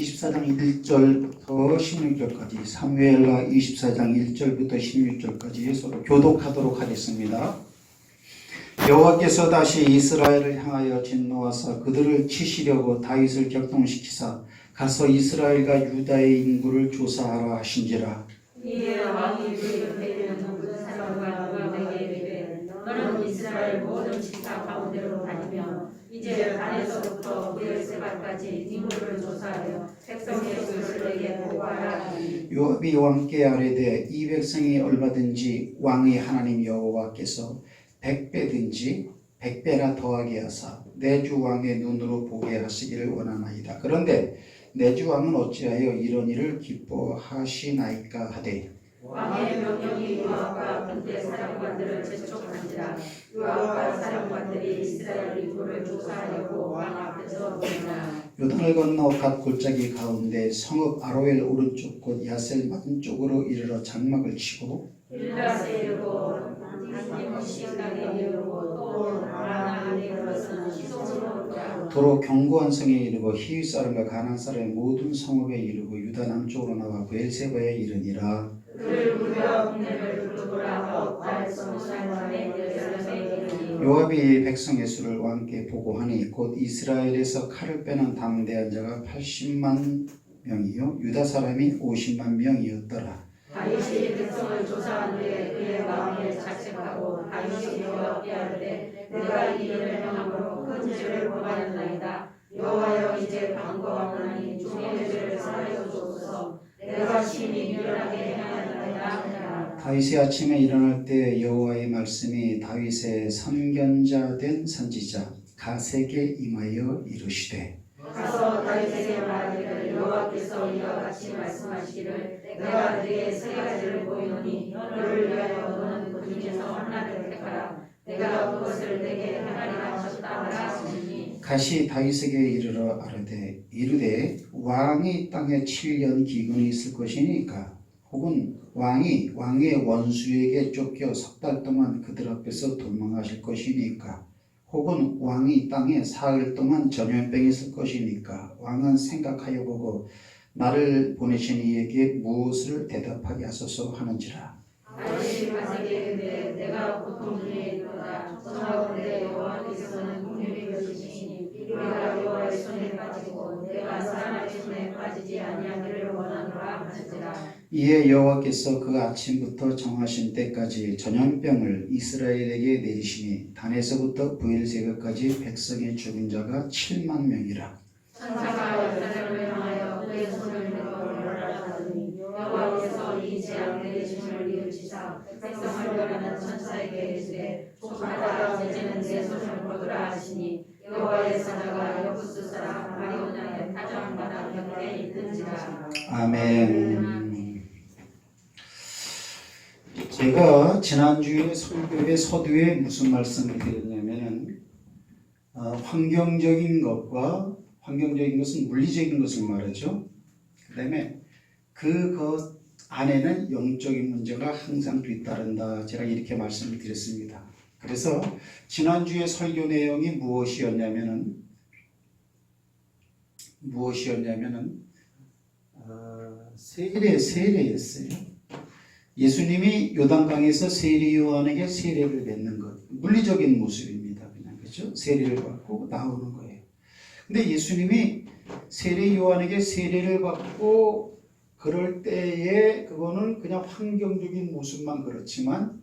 24장 1절부터 16절까지, 사무엘하 24장 1절부터 16절까지 서로 교독하도록 하겠습니다. 여호와께서 다시 이스라엘을 향하여 진노하사 그들을 치시려고 다윗을 격동시키사 가서 이스라엘과 유다의 인구를 조사하라 하신지라. 이에 왕이 그 옆에 있는 모든 사람과 요압에게 이르되 너는 이스라엘 모든 지파 가운데로 다니며 이제 단에서부터 브엘세바까지 인구를 조사하여 백성의 수를 내게 보고하라 하니 요압이 왕께 아뢰되 이 백성이 얼마든지 왕의 하나님 여호와께서 100배든지 100배나 더하게 하사 내 주 왕의 눈으로 보게 하시기를 원하나이다. 그런데 내 주 왕은 어찌하여 이런 일을 기뻐하시나이까 하되 왕의 명령이 요압과 군대 사령관들을 재촉한지라. 요압과 사령관들이 이스라엘 인구를 조사하려고 왕 앞에서 모이나 요단을 건너 갓 골짜기 가운데 성읍 아로엘 오른쪽 곧 야셀 맞은쪽으로 이르러 장막을 치고 일라스에 이르고 한림시강에 이르고 또 라나에 이르러서는 시송으로 돌아오고 도로 견고한 성에 이르고 히위 사람과 가나안 사람의 모든 성읍에 이르고 유다 남쪽으로 나와 브엘세바에 이르니라. 그를 무려 국내를 두르고라 바알성 산에 예루살렘에 이르니 요압이 백성의 수를 왕께 보고하니 곧 이스라엘에서 칼을 빼는 담대한 자가 80만 명이요 유다 사람이 50만 명이었더라. 다윗이 백성을 조사한 후에 그의 마음에 자책하고 다윗이 요압에게 아뢰되 내가 이 일을 행함으로 큰 죄를 범하였나이다. 여호와여 이제 강구하오나니 종의 죄를 사하여 주옵소서. 내가 심히 유연하게 행하였나이다 하니라. 다윗이 아침에 일어날 때 여호와의 말씀이 다윗의 선견자된 선지자 가세게 임하여 이르시되 가서 다윗에게 말하기를 여호와께서 이와 같이 말씀하시기를 내가 네게 세 가지를 보이노니 너를 위하여 너는 그 중에서 하나를 택하라. 내가 그것을 네게 행하리라 하셨다 하시니 가시 다윗에게 이르러 아뢰되 이르되 왕이 땅에 7년 기근이 있을 것이니까 혹은 왕이 왕의 원수에게 쫓겨 석 달 동안 그들 앞에서 도망하실 것이니까 혹은 왕이 땅에 사흘 동안 전염병이 있을 것이니까 왕은 생각하여 보고 나를 보내신 이에게 무엇을 대답하게 하소서 하는지라. 다윗이 가세게 이르되 내가 고통 중에 있도다. 청하건대 여호와께서는 긍휼히 여기시니 우리가 여호와의 손에 빠지고 내가 사람의 손에 빠지지 아니하기를 원하노라 하시니라. 이에 여호와께서 그 아침부터 정하신 때까지 전염병을 이스라엘에게 내리시니 단에서부터 브엘세바까지 백성의 죽은 자가 7만 명이라. 천사가 여자를 향하여 그의 손을 내어 멸하라 하더니 여호와께서 이 재앙 내리심을 이으시사 백성을 멸하는 천사에게 이르되 조카라 이제는 내 손을 거두라 하시니 여호와의 사자가 여부스 사람 마리오나의 타작마다 곁에 있는지라. 아멘. 제가 지난주에 설교의 서두에 무슨 말씀을 드렸냐면은 환경적인 것은 물리적인 것을 말하죠. 그 다음에 그것 안에는 영적인 문제가 항상 뒤따른다. 제가 이렇게 말씀을 드렸습니다. 그래서 지난주에 설교 내용이 무엇이었냐면은 세례였어요. 예수님이 요단강에서 세례 요한에게 세례를 맺는 것, 물리적인 모습입니다. 그냥 그렇죠? 세례를 받고 나오는 거예요. 근데 예수님이 세례 요한에게 세례를 받고 그럴 때에 그거는 그냥 환경적인 모습만 그렇지만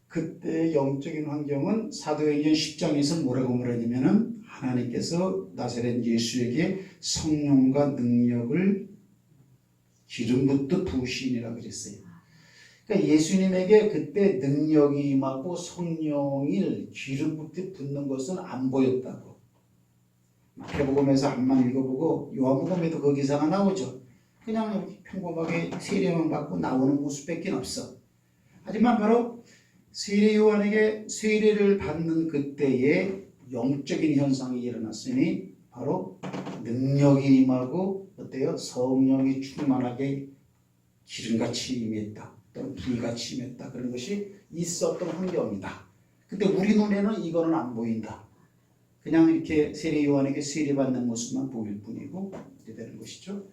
그때 영적인 환경은 사도행전 10장에서 뭐라고 말하냐면은 하나님께서 나사렛 예수에게 성령과 능력을 기름 붓듯 부으시니라 그랬어요. 그러니까 예수님에게 그때 능력이 임하고 성령을 기름 붓듯 붓는 것은 안 보였다고. 마태복음에서 한번 읽어보고 요한복음에도 그 기사가 나오죠. 그냥 평범하게 세례만 받고 나오는 모습밖에 없어. 하지만 바로 세례 요한에게 세례를 받는 그때에 영적인 현상이 일어났으니 바로 능력이 임하고 어때요? 성령이 충만하게 기름같이 임했다. 또는 불같이 임했다. 그런 것이 있었던 환경이다. 근데 우리 눈에는 이거는 안 보인다. 그냥 이렇게 세례 요한에게 세례받는 모습만 보일 뿐이고 이렇게 되는 것이죠.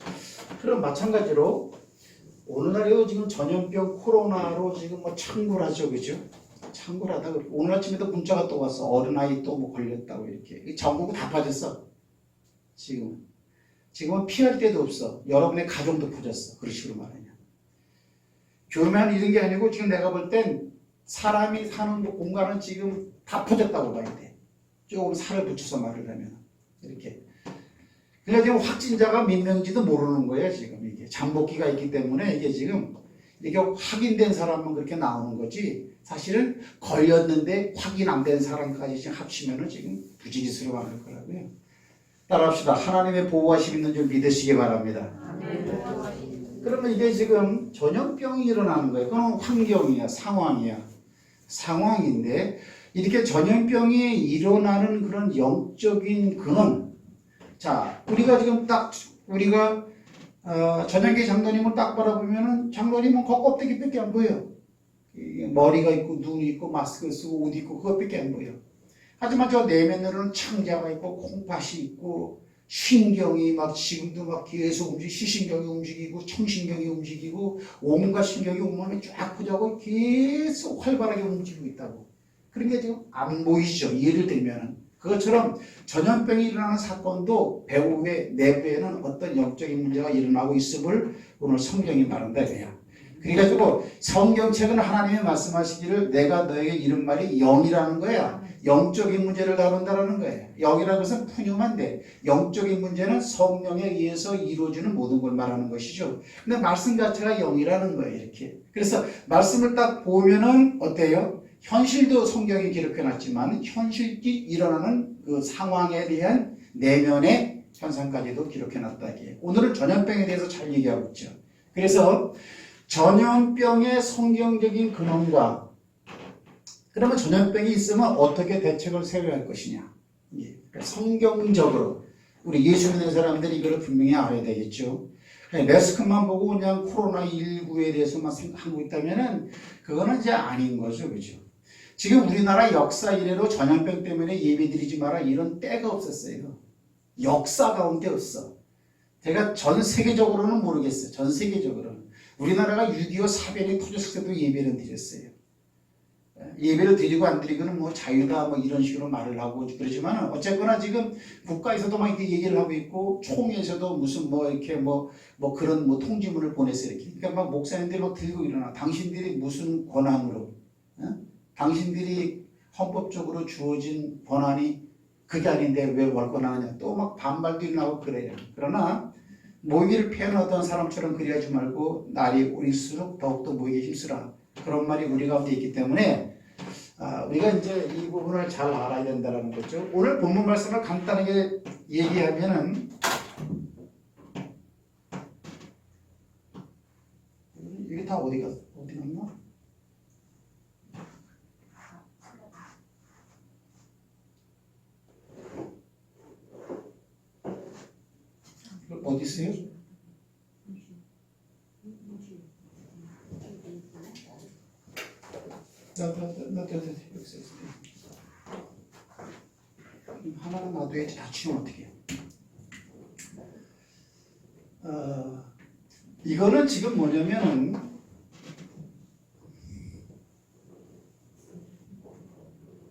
그럼 마찬가지로 오늘날에도 지금 전염병 코로나로 지금 뭐 창궐하죠, 그죠? 창궐하다. 오늘 아침에도 문자가 또 왔어. 어린아이 또 뭐 걸렸다고 이렇게. 전국은 다 빠졌어. 지금은 피할 데도 없어. 여러분의 가정도 퍼졌어. 그런 식으로 말하면. 교회만 이런 게 아니고 지금 내가 볼 땐 사람이 사는 공간은 지금 다 퍼졌다고 봐야 돼. 조금 살을 붙여서 말을 하면. 이렇게. 그러니까 지금 확진자가 몇 명인지도 모르는 거예요, 지금 이게. 잠복기가 있기 때문에 이게 지금 이게 확인된 사람은 그렇게 나오는 거지. 사실은 걸렸는데 확인 안 된 사람까지 지금 합치면은 지금 부지기수로 많을 거라고요. 따라합시다. 하나님의 보호하심 있는 줄 믿으시기 바랍니다. 그러면 이게 지금 전염병이 일어나는 거예요. 그건 환경이야, 상황이야. 상황인데 이렇게 전염병이 일어나는 그런 영적인 근원. 자, 우리가 지금 딱 우리가 전영기 장로님을 딱 바라보면은 장로님은 겉껍데기밖에 안 보여. 머리가 있고 눈이 있고 마스크 쓰고 옷 입고 그것밖에 안 보여. 하지만 저 내면으로는 창자가 있고 콩팥이 있고 신경이 막 지금도 막 계속 움직이고 시신경이 움직이고 청신경이 움직이고 온갖 신경이 온몸에 쫙 퍼져고 계속 활발하게 움직이고 있다고. 그런 게 지금 안 보이죠. 예를 들면은 그것처럼 전염병이 일어나는 사건도 배후의 내부에는 어떤 영적인 문제가 일어나고 있음을 오늘 성경이 말한다 이거야. 그래가지고 성경책은 하나님이 말씀하시기를 내가 너에게 이런 말이 영이라는 거야. 영적인 문제를 다룬다라는 거예요. 영이라는 것은 푸념한데 영적인 문제는 성령에 의해서 이루어지는 모든 걸 말하는 것이죠. 근데 말씀 자체가 영이라는 거예요. 이렇게. 그래서 말씀을 딱 보면은 어때요? 현실도 성경이 기록해놨지만 현실이 일어나는 그 상황에 대한 내면의 현상까지도 기록해놨다. 이게. 오늘은 전염병에 대해서 잘 얘기하고 있죠. 그래서 전염병의 성경적인 근원과 그러면 전염병이 있으면 어떻게 대책을 세워야 할 것이냐. 그러니까 성경적으로 우리 예수 믿는 사람들이 이걸 분명히 알아야 되겠죠. 매스크만 보고 그냥 코로나19에 대해서만 생각하고 있다면은 그거는 이제 아닌 거죠. 그죠? 지금 우리나라 역사 이래로 전염병 때문에 예배드리지 마라 이런 때가 없었어요. 역사 가운데 없어. 제가 전 세계적으로는 모르겠어요. 전 세계적으로는. 우리나라가 6.25 사변이 터졌을 때도 예배를 드렸어요. 예배를 드리고 안 드리고는 뭐 자유다 뭐 이런 식으로 말을 하고 그러지만 어쨌거나 지금 국가에서도 막 이렇게 얘기를 하고 있고 총에서도 무슨 뭐 이렇게 뭐 그런 뭐 통지문을 보냈어요. 이렇게. 그러니까 막 목사님들이 막 들고 일어나. 당신들이 무슨 권한으로 당신들이 헌법적으로 주어진 권한이 그게 아닌데 왜 월권하느냐. 또 막 반발도 일어나고 그래요. 그러나 모이기를 표현하던 사람처럼 그리하지 말고 날이 오릴수록 더욱더 모이기 힘쓰라. 그런 말이 우리 가운데 있기 때문에 우리가 이제 이 부분을 잘 알아야 된다는 거죠. 오늘 본문 말씀을 간단하게 얘기하면은 이게 다 어디 갔나? 어디 있어요? 하나는 놔둬야지 다 치우면 어떻게 해요? 이거는 지금 뭐냐면은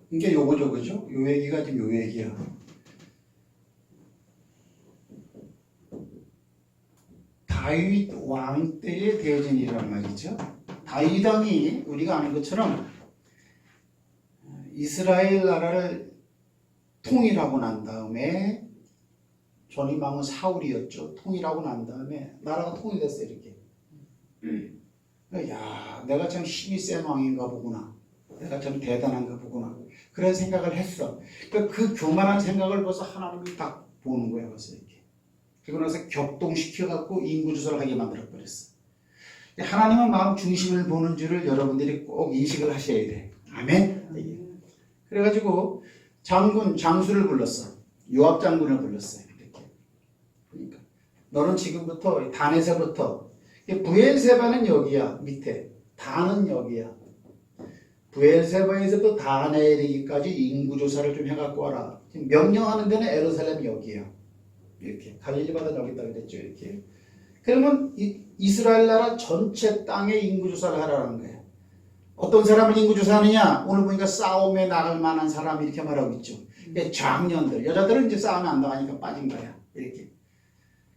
이게 요거죠, 그죠? 요 얘기가 지금 요 얘기야. 다윗 왕 때의 대전이란 말이죠. 다윗 왕이 우리가 아는 것처럼 이스라엘 나라를 통일하고 난 다음에 전임 왕은 사울이었죠. 통일하고 난 다음에 나라가 통일됐어요. 이렇게. 야, 내가 참 힘이 센 왕인가 보구나. 내가 참 대단한가 보구나. 그런 생각을 했어. 그 교만한 생각을 벌써 하나님이 딱 보는 거야. 벌써 이렇게. 그리고 나서 격동시켜갖고 인구조사를 하게 만들어버렸어. 하나님은 마음 중심을 보는 줄을 여러분들이 꼭 인식을 하셔야 돼. 아멘? 그래가지고 장수를 불렀어. 요압 장군을 불렀어요. 이렇게. 그러니까 너는 지금부터 단에서부터 부엘세바는 여기야. 밑에. 단은 여기야. 브엘세바에서부터 다한에 이르기까지 인구조사를 좀 해갖고 와라. 지금 명령하는 데는 예루살렘이 여기야. 이렇게 갈릴리 바다 여기 있다 그랬죠. 이렇게. 그러면 이스라엘 나라 전체 땅의 인구조사를 하라는 거예요. 어떤 사람을 인구조사하느냐? 오늘 보니까 싸움에 나갈 만한 사람 이렇게 말하고 있죠. 장년들, 여자들은 이제 싸움에 안 나가니까 빠진 거야. 이렇게.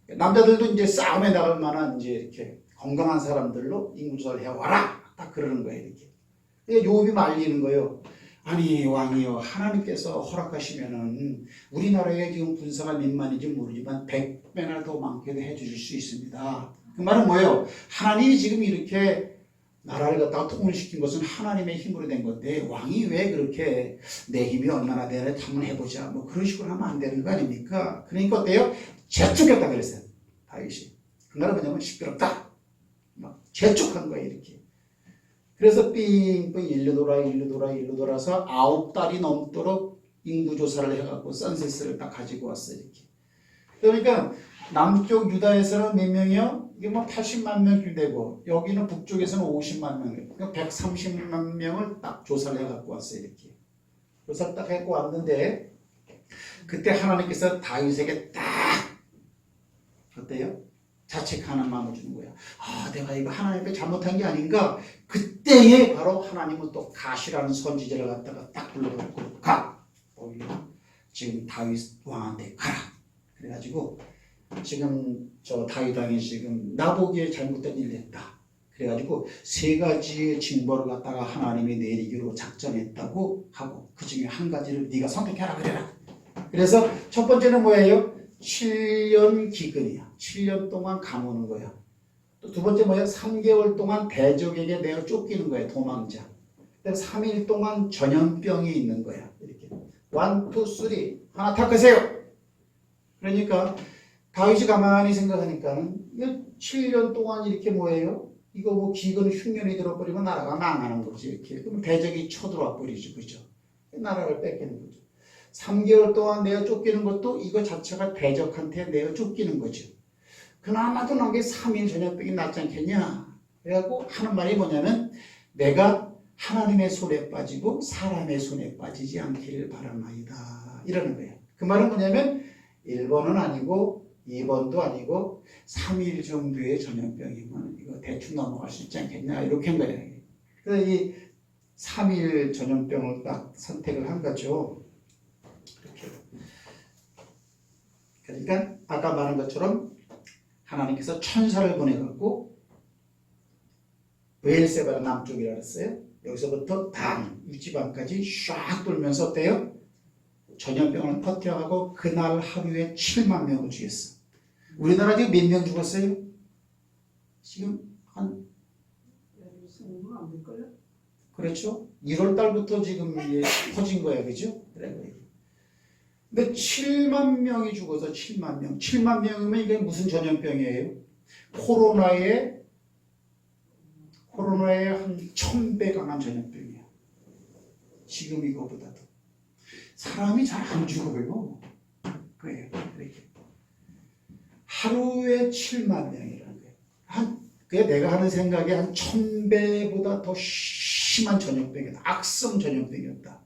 남자들도 이제 싸움에 나갈 만한 이제 이렇게 건강한 사람들로 인구조사를 해와라. 딱 그러는 거예요. 이렇게. 요업이 말리는 거예요. 아니 왕이요, 하나님께서 허락하시면은 우리나라에 지금 군사가 몇만인지 모르지만 100배나 더 많게도 해주실 수 있습니다. 그 말은 뭐예요? 하나님이 지금 이렇게 나라를 갖다가 통일시킨 것은 하나님의 힘으로 된 건데 왕이 왜 그렇게 내 힘이 얼마나 되나 한번 해보자 뭐 그런 식으로 하면 안 되는 거 아닙니까? 그러니까 어때요? 재촉했다 그랬어요. 다윗이. 그 말은 뭐냐면 시끄럽다. 막 재촉한 거예요. 이렇게. 그래서 삥삥 일로 돌아서 9달이 넘도록 인구조사를 해갖고 센서스를 딱 가지고 왔어요. 이렇게. 그러니까 남쪽 유다에서는 몇 명이요? 이게 뭐 80만 명쯤 되고 여기는 북쪽에서는 50만 명, 그러니까 130만 명을 딱 조사를 해갖고 왔어요. 이렇게. 조사를 딱 해갖고 왔는데 그때 하나님께서 다윗에게 딱 어때요? 자책하는 마음을 주는 거야. 아, 내가 이거 하나님께 잘못한 게 아닌가? 그때에 바로 하나님은 또 가시라는 선지자를 갖다가 딱 불러갖고 가! 지금 다윗 왕한테 가라! 그래가지고 지금 저 다윗 왕이 지금 나보기에 잘못된 일을 했다. 그래가지고 3가지의 징벌을 갖다가 하나님이 내리기로 작정했다고 하고 그 중에 한 가지를 네가 선택해라 그래라. 그래서 첫 번째는 뭐예요? 7년 기근이야. 7년 동안 감오는 거야. 또 두 번째 뭐야? 3개월 동안 대적에게 내어 쫓기는 거야. 도망자. 3일 동안 전염병이 있는 거야. 이렇게. 1, 2, 3 하나 탁하세요. 그러니까 다윗이 가만히 생각하니까는 7년 동안 이렇게 뭐예요? 이거 뭐 기근 흉년이 들어버리면 나라가 망하는 거지. 이렇게. 그럼 대적이 쳐들어와 버리죠. 그죠? 나라를 뺏기는 거죠. 3개월 동안 내어 쫓기는 것도 이거 자체가 대적한테 내어 쫓기는 거죠. 그나마도 나게 3일 전염병이 낫지 않겠냐? 그래갖고 하는 말이 뭐냐면 내가 하나님의 손에 빠지고 사람의 손에 빠지지 않기를 바라나이다. 이러는 거예요. 그 말은 뭐냐면 1번은 아니고 2번도 아니고 3일 정도의 전염병이면 이거 대충 넘어갈 수 있지 않겠냐? 이렇게 한 거예요. 그래서 이 3일 전염병을 딱 선택을 한 거죠. 그러니까 아까 말한 것처럼 하나님께서 천사를 보내갖고 브엘세바가 남쪽이라 그랬어요. 여기서부터 단 유지방까지 쫙 돌면서 어때요? 전염병을 퍼뜨려가고 그날 하루에 7만 명을 죽였어. 우리나라 지금 몇 명 죽었어요? 지금 한 20명 안 될걸요? 그렇죠? 1월 달부터 지금 이게 퍼진 거야, 그죠? 그래. 근데 7만 명이 죽어서 7만 명. 7만 명이면 이게 무슨 전염병이에요? 코로나의 한 1000배 강한 전염병이야. 지금 이거보다도. 사람이 잘 안 죽어요. 그래요. 이렇게. 하루에 7만 명이라는 거예요. 그게 내가 하는 생각에 한 1000배보다 더 심한 전염병이었다. 악성 전염병이었다.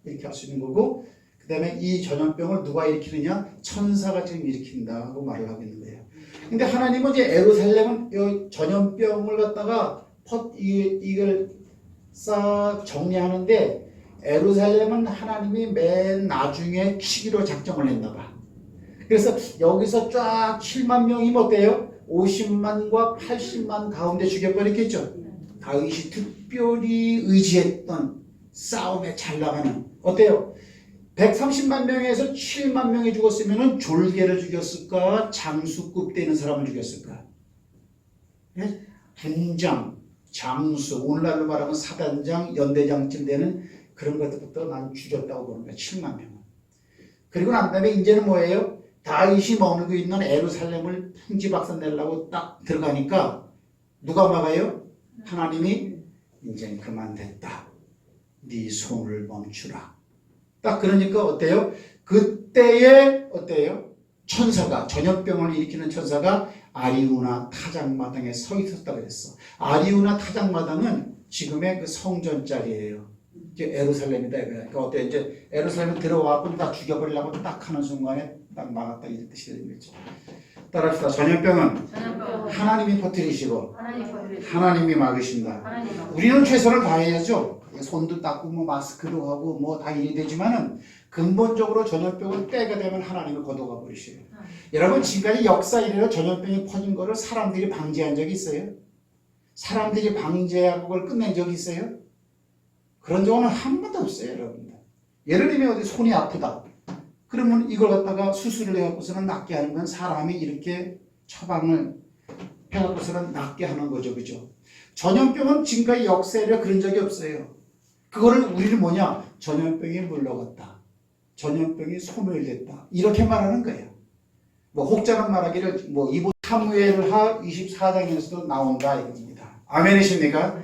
이렇게 할 수 있는 거고, 그 다음에 이 전염병을 누가 일으키느냐? 천사가 지금 일으킨다고 말을 하고 있는 거예요. 근데 하나님은 이제 예루살렘은 이 전염병을 갖다가 이걸 싹 정리하는데 예루살렘은 하나님이 맨 나중에 치기로 작정을 했나 봐. 그래서 여기서 쫙 7만 명이면 어때요? 50만과 80만 가운데 죽여버렸겠죠. 다윗이 특별히 의지했던 싸움에 잘 나가는 어때요? 130만 명에서 7만 명이 죽었으면 졸개를 죽였을까? 장수급 되는 사람을 죽였을까? 군장, 장수, 오늘날로 말하면 사단장, 연대장쯤 되는 그런 것들부터 난 죽였다고 보는 거야. 7만 명은. 그리고 난 다음에 이제는 뭐예요? 다윗이 머물고 있는 예루살렘을 풍지박산 내려고 딱 들어가니까 누가 막아요? 하나님이 이제 그만 됐다. 네 손을 멈추라. 딱 그러니까 어때요? 그때에 어때요? 천사가 전염병을 일으키는 천사가 아리우나 타작마당에 서 있었다고 그랬어. 아리우나 타작마당은 지금의 그 성전 자리예요. 이제 에루살렘이다 이거야. 그러니까 어때 이제 에루살렘에 들어와갖고 다 죽여버리려고 딱 하는 순간에 딱 막았다 이런 뜻이 되는 거죠. 따라합시다. 전염병은 전염병은 하나님이 퍼뜨리시고 하나님 법을 하나님이 막으신다. 하나님 법. 우리는 최선을 다해야죠. 손도 닦고 뭐 마스크도 하고 뭐 다 일이 되지만은 근본적으로 전염병을 때가 되면 하나님을 걷어가 버리셔요. 여러분 지금까지 역사 이래로 전염병이 퍼진 거를 사람들이 방지한 적이 있어요? 사람들이 방지하고 그걸 끝낸 적이 있어요? 그런 적은 한 번도 없어요, 여러분들. 예를 들면 어디 손이 아프다. 그러면 이걸 갖다가 수술을 해갖고서는 낫게 하는 건 사람이 이렇게 처방을 해갖고서는 낫게 하는 거죠, 그죠? 전염병은 지금까지 역사에 그런 적이 없어요. 그거를 우리는 뭐냐? 전염병이 물러갔다. 전염병이 소멸됐다. 이렇게 말하는 거예요. 뭐 혹자는 말하기를 뭐 이번 사무엘하 24장에서도 나온다 이겁니다. 아멘이십니까?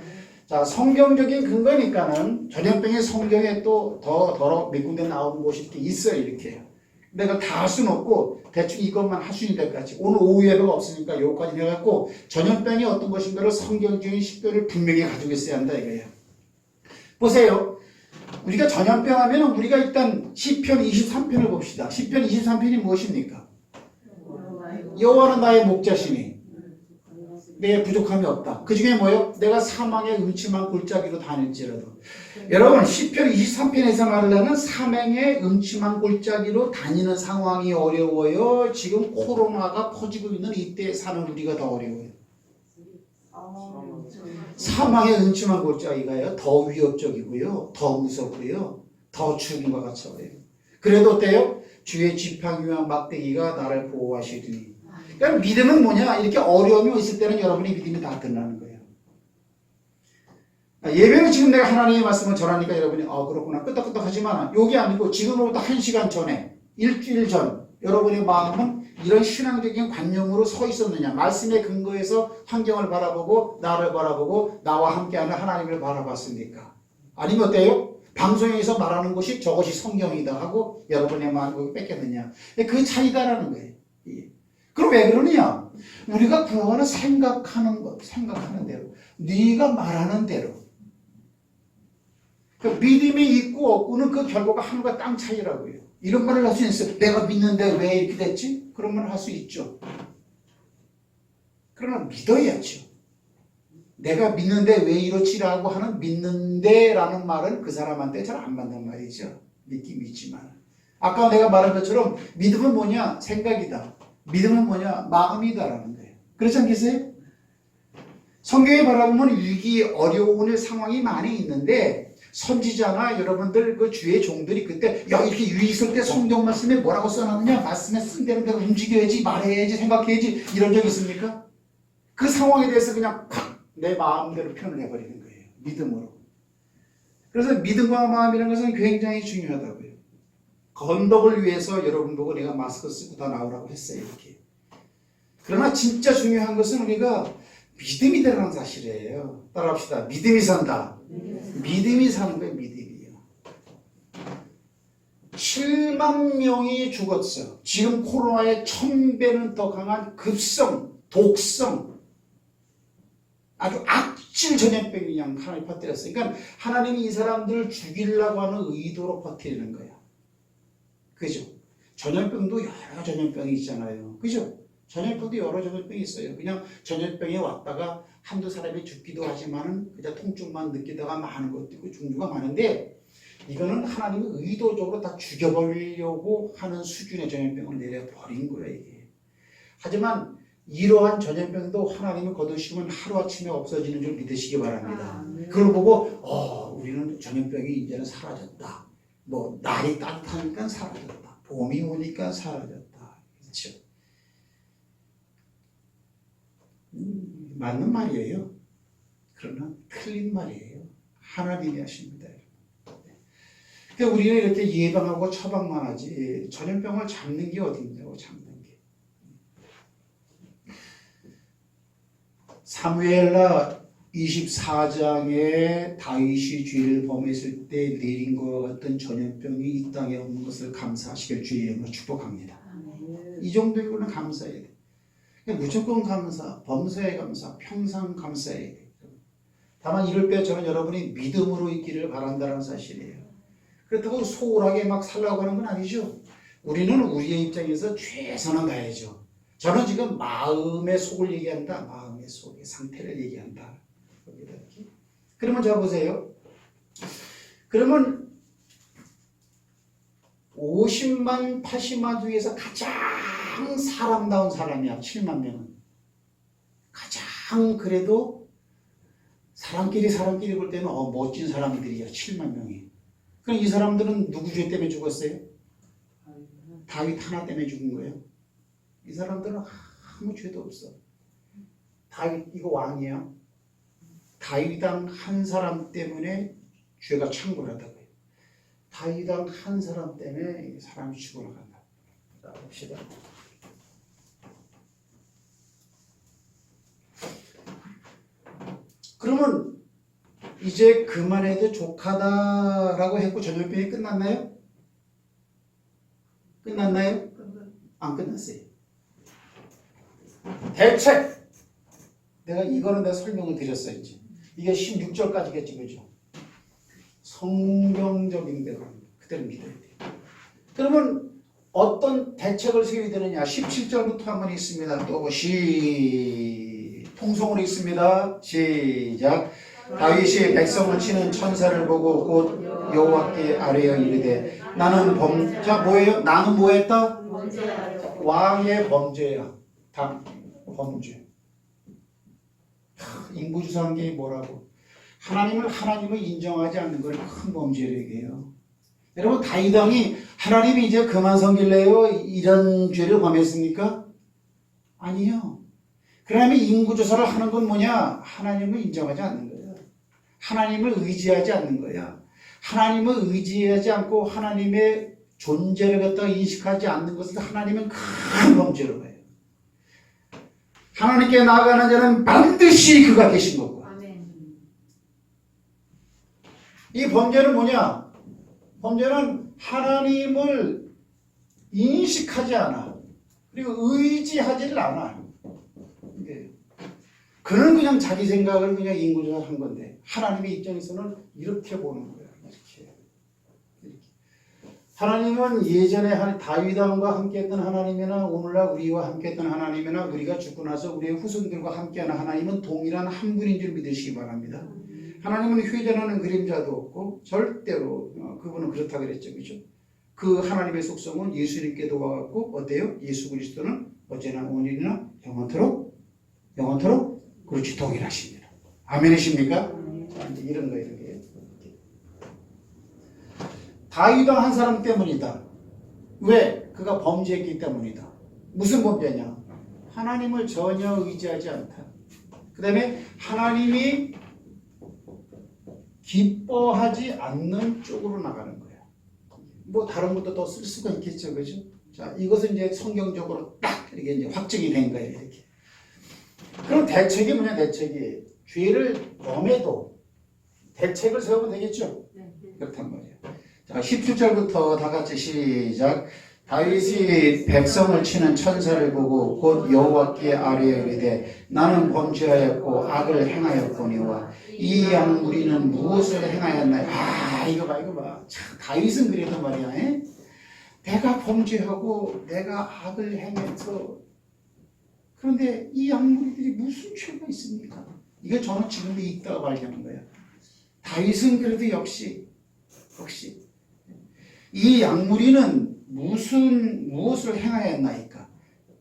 자, 성경적인 근거니까는 전염병이 성경에 또 더 몇 군데 나오는 곳이 이렇게 있어요, 이렇게. 내가 다 할 수는 없고 대충 이것만 할 수 있는 데까지. 오늘 오후 예배가 없으니까 여기까지 해갖고 전염병이 어떤 것인가를 성경적인 식별을 분명히 가지고 있어야 한다 이거예요. 보세요. 우리가 전염병 하면 우리가 일단 시편 23편을 봅시다. 시편 23편이 무엇입니까? 여호와는 나의 목자시니 내 부족함이 없다. 그 중에 뭐요? 내가 사망의 음침한 골짜기로 다닐지라도. 여러분 시편 23편에서 말하는 사망의 음침한 골짜기로 다니는 상황이 어려워요. 지금 코로나가 퍼지고 있는 이때에 사는 우리가 더 어려워요. 사망의 음침한 골짜기가요 더 위협적이고요, 더 무섭고요, 더 죽음과 같이 어려요. 그래도 어때요? 주의 지팡이와 막대기가 나를 보호하시더니. 그러니까 믿음은 뭐냐? 이렇게 어려움이 있을 때는 여러분의 믿음이 다 끝나는 거예요. 예배는 지금 내가 하나님의 말씀을 전하니까 여러분이 그렇구나 끄떡끄떡하지만 여기 아니고 지금으로부터 1시간 전에 일주일 전 여러분의 마음은 이런 신앙적인 관념으로 서 있었느냐? 말씀의 근거에서 환경을 바라보고 나를 바라보고 나와 함께하는 하나님을 바라봤습니까? 아니면 어때요? 방송에서 말하는 것이 저것이 성경이다 하고 여러분의 마음을 뺏겼느냐? 그 차이다라는 거예요. 그럼 왜 그러느냐? 우리가 그거는 생각하는 대로, 네가 말하는 대로. 그 믿음이 있고 없고는 그 결과가 하늘과 땅 차이라고요. 이런 말을 할 수 있어요. 내가 믿는데 왜 이렇게 됐지? 그런 말을 할 수 있죠. 그러나 믿어야죠. 내가 믿는데 왜 이렇지라고 하는 믿는데라는 말은 그 사람한테 잘 안 맞는 말이죠. 믿긴 믿지만. 아까 내가 말한 것처럼 믿음은 뭐냐? 생각이다. 믿음은 뭐냐? 마음이다라는 거예요. 그렇지 않겠어요? 성경에 바라보면 위기, 어려운 상황이 많이 있는데 선지자나 여러분들 그 주의 종들이 그때 이렇게 위기 있을 때 성경 말씀에 뭐라고 써놨느냐? 말씀에 쓴 대로 내가 움직여야지, 말해야지, 생각해야지 이런 적 있습니까? 그 상황에 대해서 그냥 내 마음대로 표현을 해버리는 거예요. 믿음으로. 그래서 믿음과 마음이라는 것은 굉장히 중요하다고요. 건덕을 위해서 여러분 보고 내가 마스크 쓰고 다 나오라고 했어요. 이렇게. 그러나 진짜 중요한 것은 우리가 믿음이 되라는 사실이에요. 따라합시다. 믿음이 산다. 믿음이 사는 거예요. 믿음이요. 7만 명이 죽었어. 지금 코로나의 1000배는 더 강한 급성, 독성, 아주 악질 전염병이 그냥 하나님이 퍼뜨렸어요. 그러니까 하나님이 이 사람들을 죽이려고 하는 의도로 퍼뜨리는 거야. 그죠? 전염병도 여러 전염병이 있잖아요. 그죠? 전염병도 여러 전염병이 있어요. 그냥 전염병이 왔다가 한두 사람이 죽기도 하지만은 그냥 통증만 느끼다가 많은 것도 있고 중주가 많은데 이거는 하나님이 의도적으로 다 죽여버리려고 하는 수준의 전염병을 내려버린 거예요, 이게. 하지만 이러한 전염병도 하나님이 거두시면 하루아침에 없어지는 줄 믿으시기 바랍니다. 그걸 보고 우리는 전염병이 이제는 사라졌다. 뭐 날이 따뜻하니까 사라졌다. 봄이 오니까 사라졌다. 그렇죠? 맞는 말이에요. 그러나 틀린 말이에요. 하나님이 하십니다. 그러니까 우리는 이렇게 예방하고 처방만 하지 전염병을 잡는 게 어디 있냐고 잡는 게. 사무엘하 24장에 다윗이 죄를 범했을 때 내린 것과 같은 전염병이 이 땅에 없는 것을 감사하시길 주의 이름으로 축복합니다. 이 정도로는 감사해야 돼. 무조건 감사, 범사에 감사, 평상 감사해야 돼. 다만 이럴 때 저는 여러분이 믿음으로 있기를 바란다는 사실이에요. 그렇다고 소홀하게 막 살라고 하는 건 아니죠. 우리는 우리의 입장에서 최선을 다해야죠. 저는 지금 마음의 속을 얘기한다. 마음의 속의 상태를 얘기한다. 여기다 이렇게. 그러면 자 보세요. 그러면 50만, 80만 중에서 가장 사람다운 사람이야. 7만 명은. 가장 그래도 사람끼리 볼 때는 멋진 사람들이야. 7만 명이. 그럼 이 사람들은 누구 죄 때문에 죽었어요? 다윗 하나 때문에 죽은 거예요. 이 사람들은 아무 죄도 없어. 다윗 이거 왕이야. 다윗당 한 사람 때문에 죄가 창궐하다고요. 다윗당 한 사람 때문에 사람이 죽어나간다. 자 봅시다. 그러면 이제 그만해도 족하다라고 했고 전염병이 끝났나요? 끝났나요? 안 끝났어요. 대책! 이거는 내가 설명을 드렸어요. 이제. 이게 16절까지겠지, 그죠? 성경적인 대로 그대로 믿어야 돼요. 그러면 어떤 대책을 세워야 되느냐? 17절부터 한번 있습니다. 또 통성으로 있습니다. 시작. 다윗이 백성을 치는 천사를 보고 곧 여호와께 아뢰어 이르되 나는 자 뭐예요? 나는 뭐 했다? 왕의 범죄야. 다 범죄. 인구주사한 게 뭐라고? 하나님을 인정하지 않는 걸 큰 범죄로 얘기해요. 여러분 다윗 왕이 하나님이 이제 그만 섬길래요? 이런 죄를 범했습니까? 아니요. 그러면 인구조사를 하는 건 뭐냐? 하나님을 인정하지 않는 거예요. 하나님을 의지하지 않는 거야. 하나님을 의지하지 않고 하나님의 존재를 갖다가 인식하지 않는 것은 하나님은 큰 범죄로 봐요. 하나님께 나아가는 자는 반드시 그가 계신 거고. 이 범죄는 뭐냐? 범죄는 하나님을 인식하지 않아. 그리고 의지하지를 않아. 그는 그냥 자기 생각을 그냥 인구조사를 한 건데 하나님의 입장에서는 이렇게 보는 거야. 이렇게. 하나님은 예전에 다윗 왕과 함께했던 하나님이나 오늘날 우리와 함께했던 하나님이나 우리가 죽고 나서 우리의 후손들과 함께하는 하나님은 동일한 한 분인 줄 믿으시기 바랍니다. 하나님은 회전하는 그림자도 없고 절대로 그분은 그렇다 그랬죠. 그죠? 그 하나님의 속성은 예수님께도 와갖고 어때요? 예수 그리스도는 어제나 오늘이나 영원토록 그렇지 동일하십니다. 아멘이십니까? 이제 이런 거예요. 이렇게. 다윗 왕 한 사람 때문이다. 왜? 그가 범죄했기 때문이다. 무슨 범죄냐? 하나님을 전혀 의지하지 않다. 그 다음에 하나님이 기뻐하지 않는 쪽으로 나가는 거야. 뭐 다른 것도 더 쓸 수가 있겠죠, 그죠? 자, 이것은 이제 성경적으로 딱 이렇게 이제 확정이 된 거예요, 이렇게. 그럼 대책이 뭐냐? 대책이 죄를 범해도 대책을 세우면 되겠죠? 그렇단 말이에요. 자, 17절부터 다 같이 시작. 다윗이 백성을 치는 천사를 보고 곧 여호와께 아뢰어 이르되 나는 범죄하였고 악을 행하였거니와 이 양무리는 무엇을 행하였나요? 이거 봐. 참, 다윗은 그래도 말이야. 내가 범죄하고 내가 악을 행해서 그런데 이 양무리들이 무슨 죄가 있습니까? 이게 저는 지금도 있다고 발견한 거예요. 다윗은 그래도 역시 이 양무리는 무엇을 행하였나이까?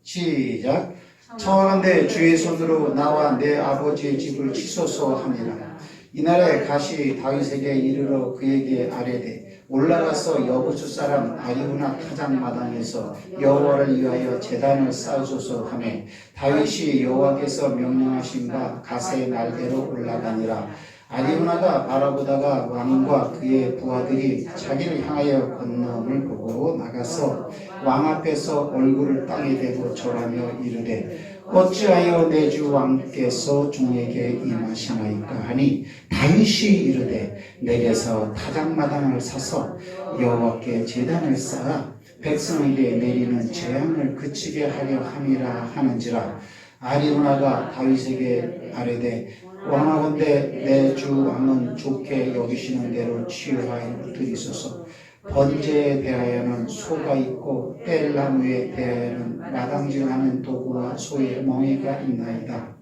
시작. 청하건대 주의 손으로 나와 내 아버지의 집을 치소서 하니라. 이날에 가시 다윗에게 이르러 그에게 아뢰되 올라가서 여부수 사람 아리우나 타작마당에서 여호와를 위하여 제단을 쌓으소서 하매 다윗이 여호와께서 명령하신 바 가세 날개로 올라가니라. 아리우나가 바라보다가 왕과 그의 부하들이 자기를 향하여 건너옴을 보고 나가서 왕 앞에서 얼굴을 땅에 대고 절하며 이르되 어찌하여 내 주 왕께서 종에게 임하시나이까 하니 다윗이 이르되 내게서 타작마당을 사서 여호와께 제단을 쌓아 백성에게 내리는 재앙을 그치게 하려 함이라 하는지라. 아리우나가 다윗에게 아뢰되 원하건대 내 주 왕은 좋게 여기시는 대로 치유하여 드리소서. 번제에 대하여는 소가 있고 뗄나무에 대하여는 마당질하는 도구와 소의 멍에가 있나이다.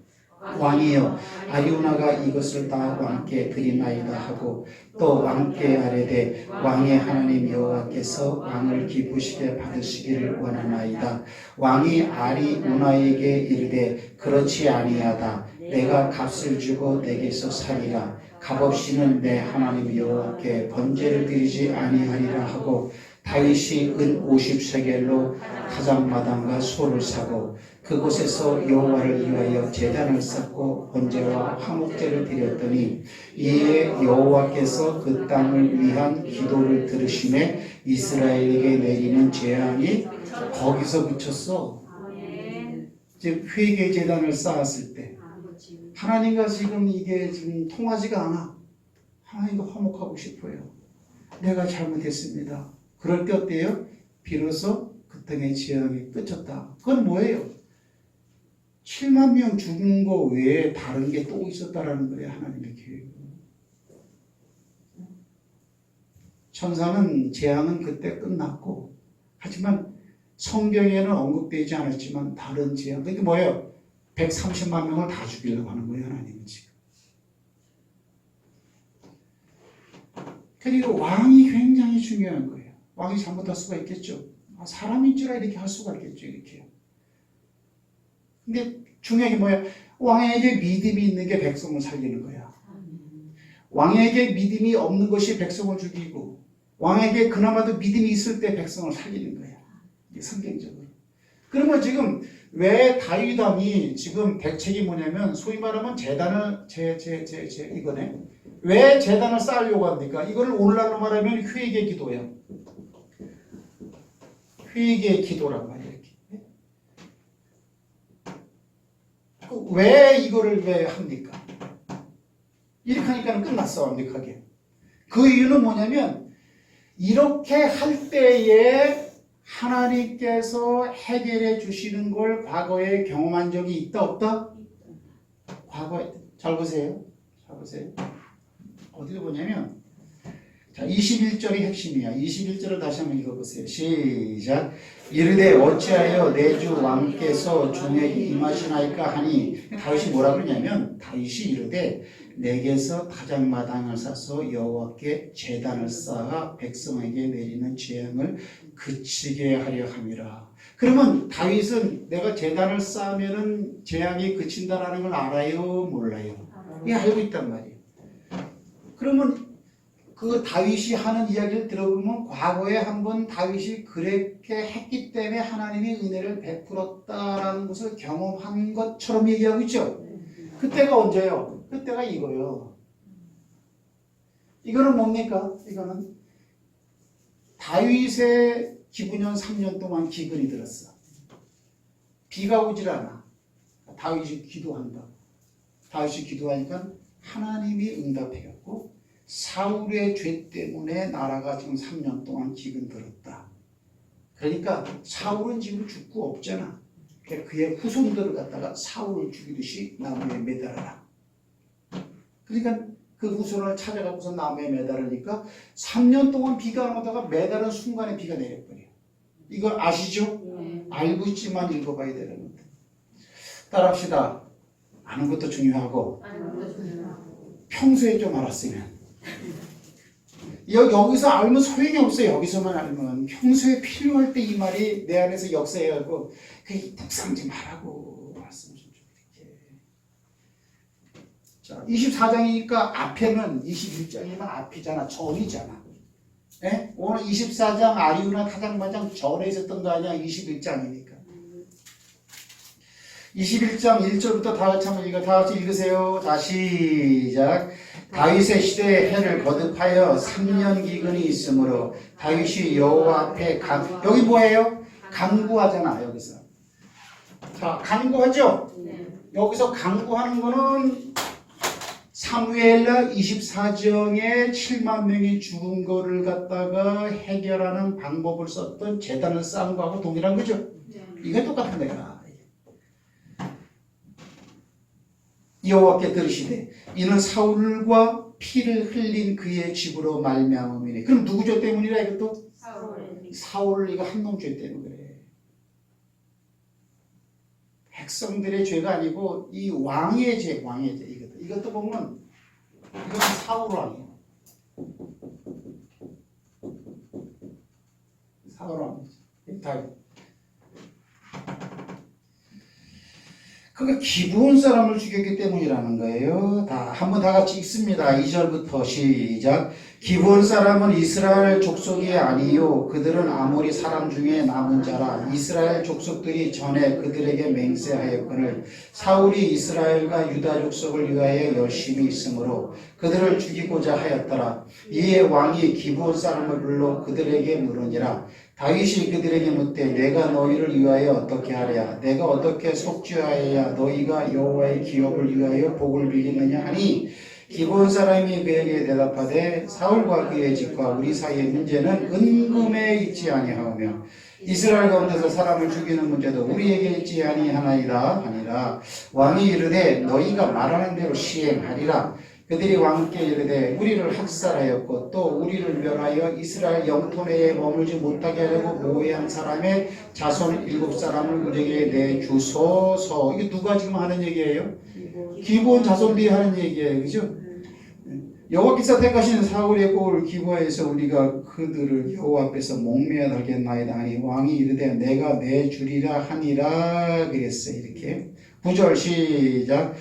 왕이여 아리우나가 이것을 다 왕께 드리나이다 하고 또 왕께 아뢰되 왕의 하나님 여호와께서 왕을 기쁘시게 받으시기를 원하나이다. 왕이 아리우나에게 이르되 그렇지 아니하다. 내가 값을 주고 내게서 사리라. 값없이는 내 하나님 여호와께 번제를 드리지 아니하리라 하고 다윗이 은 50세겔로 타작마당과 소를 사고 그곳에서 여호와를 위하여 제단을 쌓고 번제와 화목제를 드렸더니 이에 여호와께서 그 땅을 위한 기도를 들으시매 이스라엘에게 내리는 재앙이 거기서 그쳤어. 즉 회개 제단을 쌓았을 때 하나님과 지금 이게 지금 통하지가 않아. 하나님과 화목하고 싶어요. 내가 잘못했습니다. 그럴 때 어때요? 비로소 그 땅의 재앙이 끝쳤다. 그건 뭐예요? 7만 명 죽은 거 외에 다른 게 또 있었다라는 거예요. 하나님의 계획은. 천사는 재앙은 그때 끝났고 하지만 성경에는 언급되지 않았지만 다른 재앙. 그게 뭐예요? 130만 명을 다 죽이려고 하는 거예요. 하나님은 지금. 그리고 왕이 굉장히 중요한 거예요. 왕이 잘못할 수가 있겠죠. 사람인 줄 이렇게 할 수가 있겠죠. 이렇게요. 근데 중요한 게 뭐야? 왕에게 믿음이 있는 게 백성을 살리는 거야. 왕에게 믿음이 없는 것이 백성을 죽이고 왕에게 그나마도 믿음이 있을 때 백성을 살리는 거야. 이게 성경적으로. 그러면 지금 왜 다윗 왕이 지금 대책이 뭐냐면 소위 말하면 제단을 이거네. 왜 제단을 쌓으려고 합니까? 이거를 오늘날로 말하면 회개 기도예요. 회개 기도란 말이에요. 왜 이거를 왜 합니까? 이렇게 하니까 끝났어, 완벽하게. 그 이유는 뭐냐면 이렇게 할 때에 하나님께서 해결해 주시는 걸 과거에 경험한 적이 있다 없다? 과거에. 잘 보세요. 잘 보세요. 어디로 보냐면 자 21절이 핵심이야. 21절을 다시 한번 읽어보세요. 시작. 이르되 어찌하여 내 주 왕께서 종에게 임하시나이까 하니 다윗이 뭐라 그러냐면 다윗이 이르되 내게서 타작마당을 쌓아서 여호와께 제단을 쌓아 백성에게 내리는 재앙을 그치게 하려 함이라. 그러면 다윗은 내가 제단을 쌓으면은 재앙이 그친다라는 걸 알아요? 몰라요? 예, 알고 있단 말이에요. 그러면 그 다윗이 하는 이야기를 들어보면 과거에 한번 다윗이 그렇게 했기 때문에 하나님이 은혜를 베풀었다라는 것을 경험한 것처럼 얘기하고 있죠. 그때가 언제요? 그때가 이거요. 이거는 뭡니까? 이거는 다윗의 기브년 3년 동안 기근이 들었어. 비가 오질 않아. 다윗이 기도한다. 다윗이 기도하니까 하나님이 응답해갖고 사울의 죄 때문에 나라가 지금 3년 동안 기근 들었다. 그러니까 사울은 지금 죽고 없잖아. 그의 후손들을 갖다가 사울을 죽이듯이 나무에 매달아라. 그러니까 그 후손을 찾아가고서 나무에 매달으니까 3년 동안 비가 안 오다가 매달은 순간에 비가 내려버려. 이걸 아시죠? 알고 있지만 읽어봐야 되는 건데. 따라합시다. 아는 것도 중요하고 평소에 좀 알았으면. 여기서 알면 소용이 없어요. 여기서만 알면. 평소에 필요할 때 이 말이 내 안에서 역사해가고 묵상지 말라고 말씀 좀 이렇게. 자, 24장이니까 앞에는 21장이면 앞이잖아. 전이잖아. 예? 오늘 24장 아리우나 타작마당 전에 있었던 거 아니야? 21장이니까. 21장 1절부터 다 같이 한번 다 같이 읽으세요. 자, 시작. 다윗의 시대에 해를 거듭하여 3년 기근이 있으므로 다윗이 여호와 앞에 여기 뭐예요? 간구하잖아. 여기서. 자, 간구하죠? 여기서 간구하는 거는 사무엘라 24장에 7만 명이 죽은 거를 갖다가 해결하는 방법을 썼던 제단을 쌓은 거하고 동일한 거죠? 이게 똑같은 거야. 여호와께 들으시되 이는 사울과 피를 흘린 그의 집으로 말미암음이니. 그럼 누구 죄 때문이라 이것도? 사울 이거 한 놈 죄 때문에 그래. 백성들의 죄가 아니고 이 왕의 죄, 왕의 죄. 이것도 보면 이건 사울 왕이에요. 사울 왕이지. 다. 그러니까 기브온 사람을 죽였기 때문이라는 거예요. 한번 다 같이 읽습니다. 2절부터 시작. 기브온 사람은 이스라엘 족속이 아니요 그들은 아모리 사람 중에 남은 자라. 이스라엘 족속들이 전에 그들에게 맹세하였거늘 사울이 이스라엘과 유다 족속을 위하여 열심히 있으므로 그들을 죽이고자 하였더라. 이에 왕이 기브온 사람을 불러 그들에게 물으니라. 다윗이 그들에게 묻되 내가 너희를 위하여 어떻게 하랴? 내가 어떻게 속죄하여야 너희가 여호와의 기업을 위하여 복을 빌리느냐 하니 기브온 사람이 그에게 대답하되 사울과 그의 집과 우리 사이의 문제는 은금에 있지 아니하오며 이스라엘 가운데서 사람을 죽이는 문제도 우리에게 있지 아니하나이다 하니라. 왕이 이르되 너희가 말하는 대로 시행하리라. 그들이 왕께 이르되 우리를 학살하였고 또 우리를 멸하여 이스라엘 영토 내에 머물지 못하게 하려고 모해한 사람의 자손 7사람을 우리에게 내주소서. 이게 누가 지금 하는 얘기예요? 기브온 자손들이 하는 얘기예요. 그죠? 여호와께서 택하신 사울의 꼴을 기브온에서 우리가 그들을 여호와 앞에서 목매어 달겠나이다 하니 왕이 이르되 내가 내주리라 하니라 그랬어요. 이렇게 9절 시작.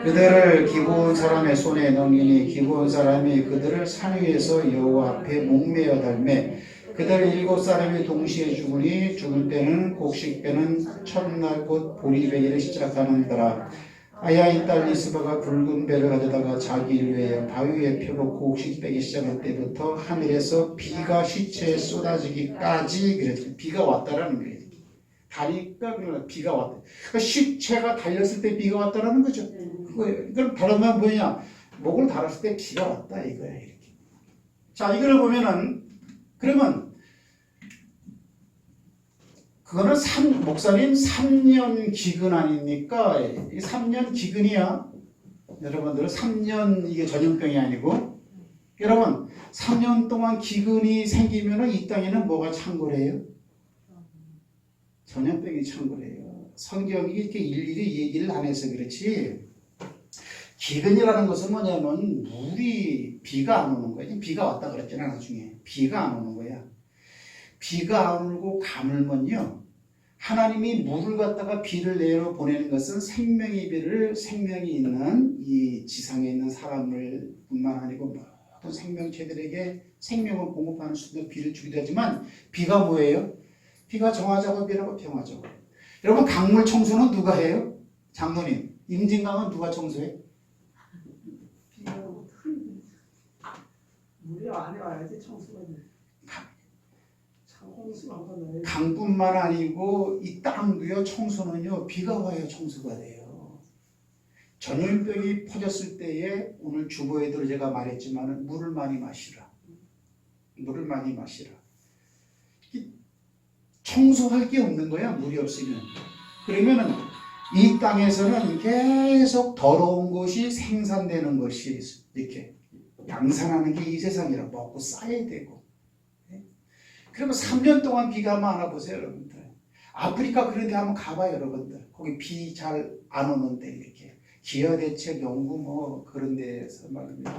그들을 기브온 사람의 손에 넘기니 기브온 사람이 그들을 산 위에서 여호와 앞에 목매어 달매 그들 7사람이 동시에 죽으니 죽을 때는 곡식 배는 첫날 곧 보리배기를 시작하는더라. 아야의 딸 리스바가 붉은 배를 가져다가 자기를 위하여 바위 위에 펴고 곡식 빼기 시작할 때부터 하늘에서 비가 시체에 쏟아지기까지 그랬죠. 비가 왔다라는 거예요. 다리가 비가 왔다. 그러니까 시체가 달렸을 때 비가 왔다라는 거죠. 그거예요. 그럼 다른 말 뭐냐? 목을 달았을 때 비가 왔다 이거야. 이렇게. 자, 이걸 보면은 그러면 그거는 목사님 3년 기근 아닙니까? 이 3년 기근이야. 여러분들은 3년 이게 전염병이 아니고 여러분 3년 동안 기근이 생기면은 이 땅에는 뭐가 창궐해요? 전염병이 창궐해요. 성경이 이렇게 일일이 얘기를 안 해서 그렇지. 기근이라는 것은 뭐냐면 물이 비가 안 오는 거야. 비가 왔다 그랬잖아 나중에. 비가 안 오는 거야. 비가 안 오고 가물면요. 하나님이 물을 갖다가 비를 내려 보내는 것은 생명이 있는 이 지상에 있는 사람을 뿐만 아니고 모든 생명체들에게 생명을 공급하는 수도 비를 주기도 하지만 비가 뭐예요? 비가 정화작업이라고 평화작업. 여러분 강물 청소는 누가 해요? 장로님. 임진강은 누가 청소해? 물이 안에 와야지 청소가 돼. 강뿐만 아니고 이 땅도요 청소는요 비가 와야 청소가 돼요. 전염병이 퍼졌을 때에 오늘 주보에도 제가 말했지만 물을 많이 마시라. 물을 많이 마시라. 청소할 게 없는 거야 물이 없으면. 그러면은 이 땅에서는 계속 더러운 것이 생산되는 것이 이렇게 양산하는 게 이 세상이라 먹고 쌓여야 되고. 그러면 3년 동안 비가 한번 안 와보세요 여러분들. 아프리카 그런 데 한번 가봐요 여러분들. 거기 비 잘 안 오는데 이렇게 기후대책 연구 뭐 그런 데서 말입니다.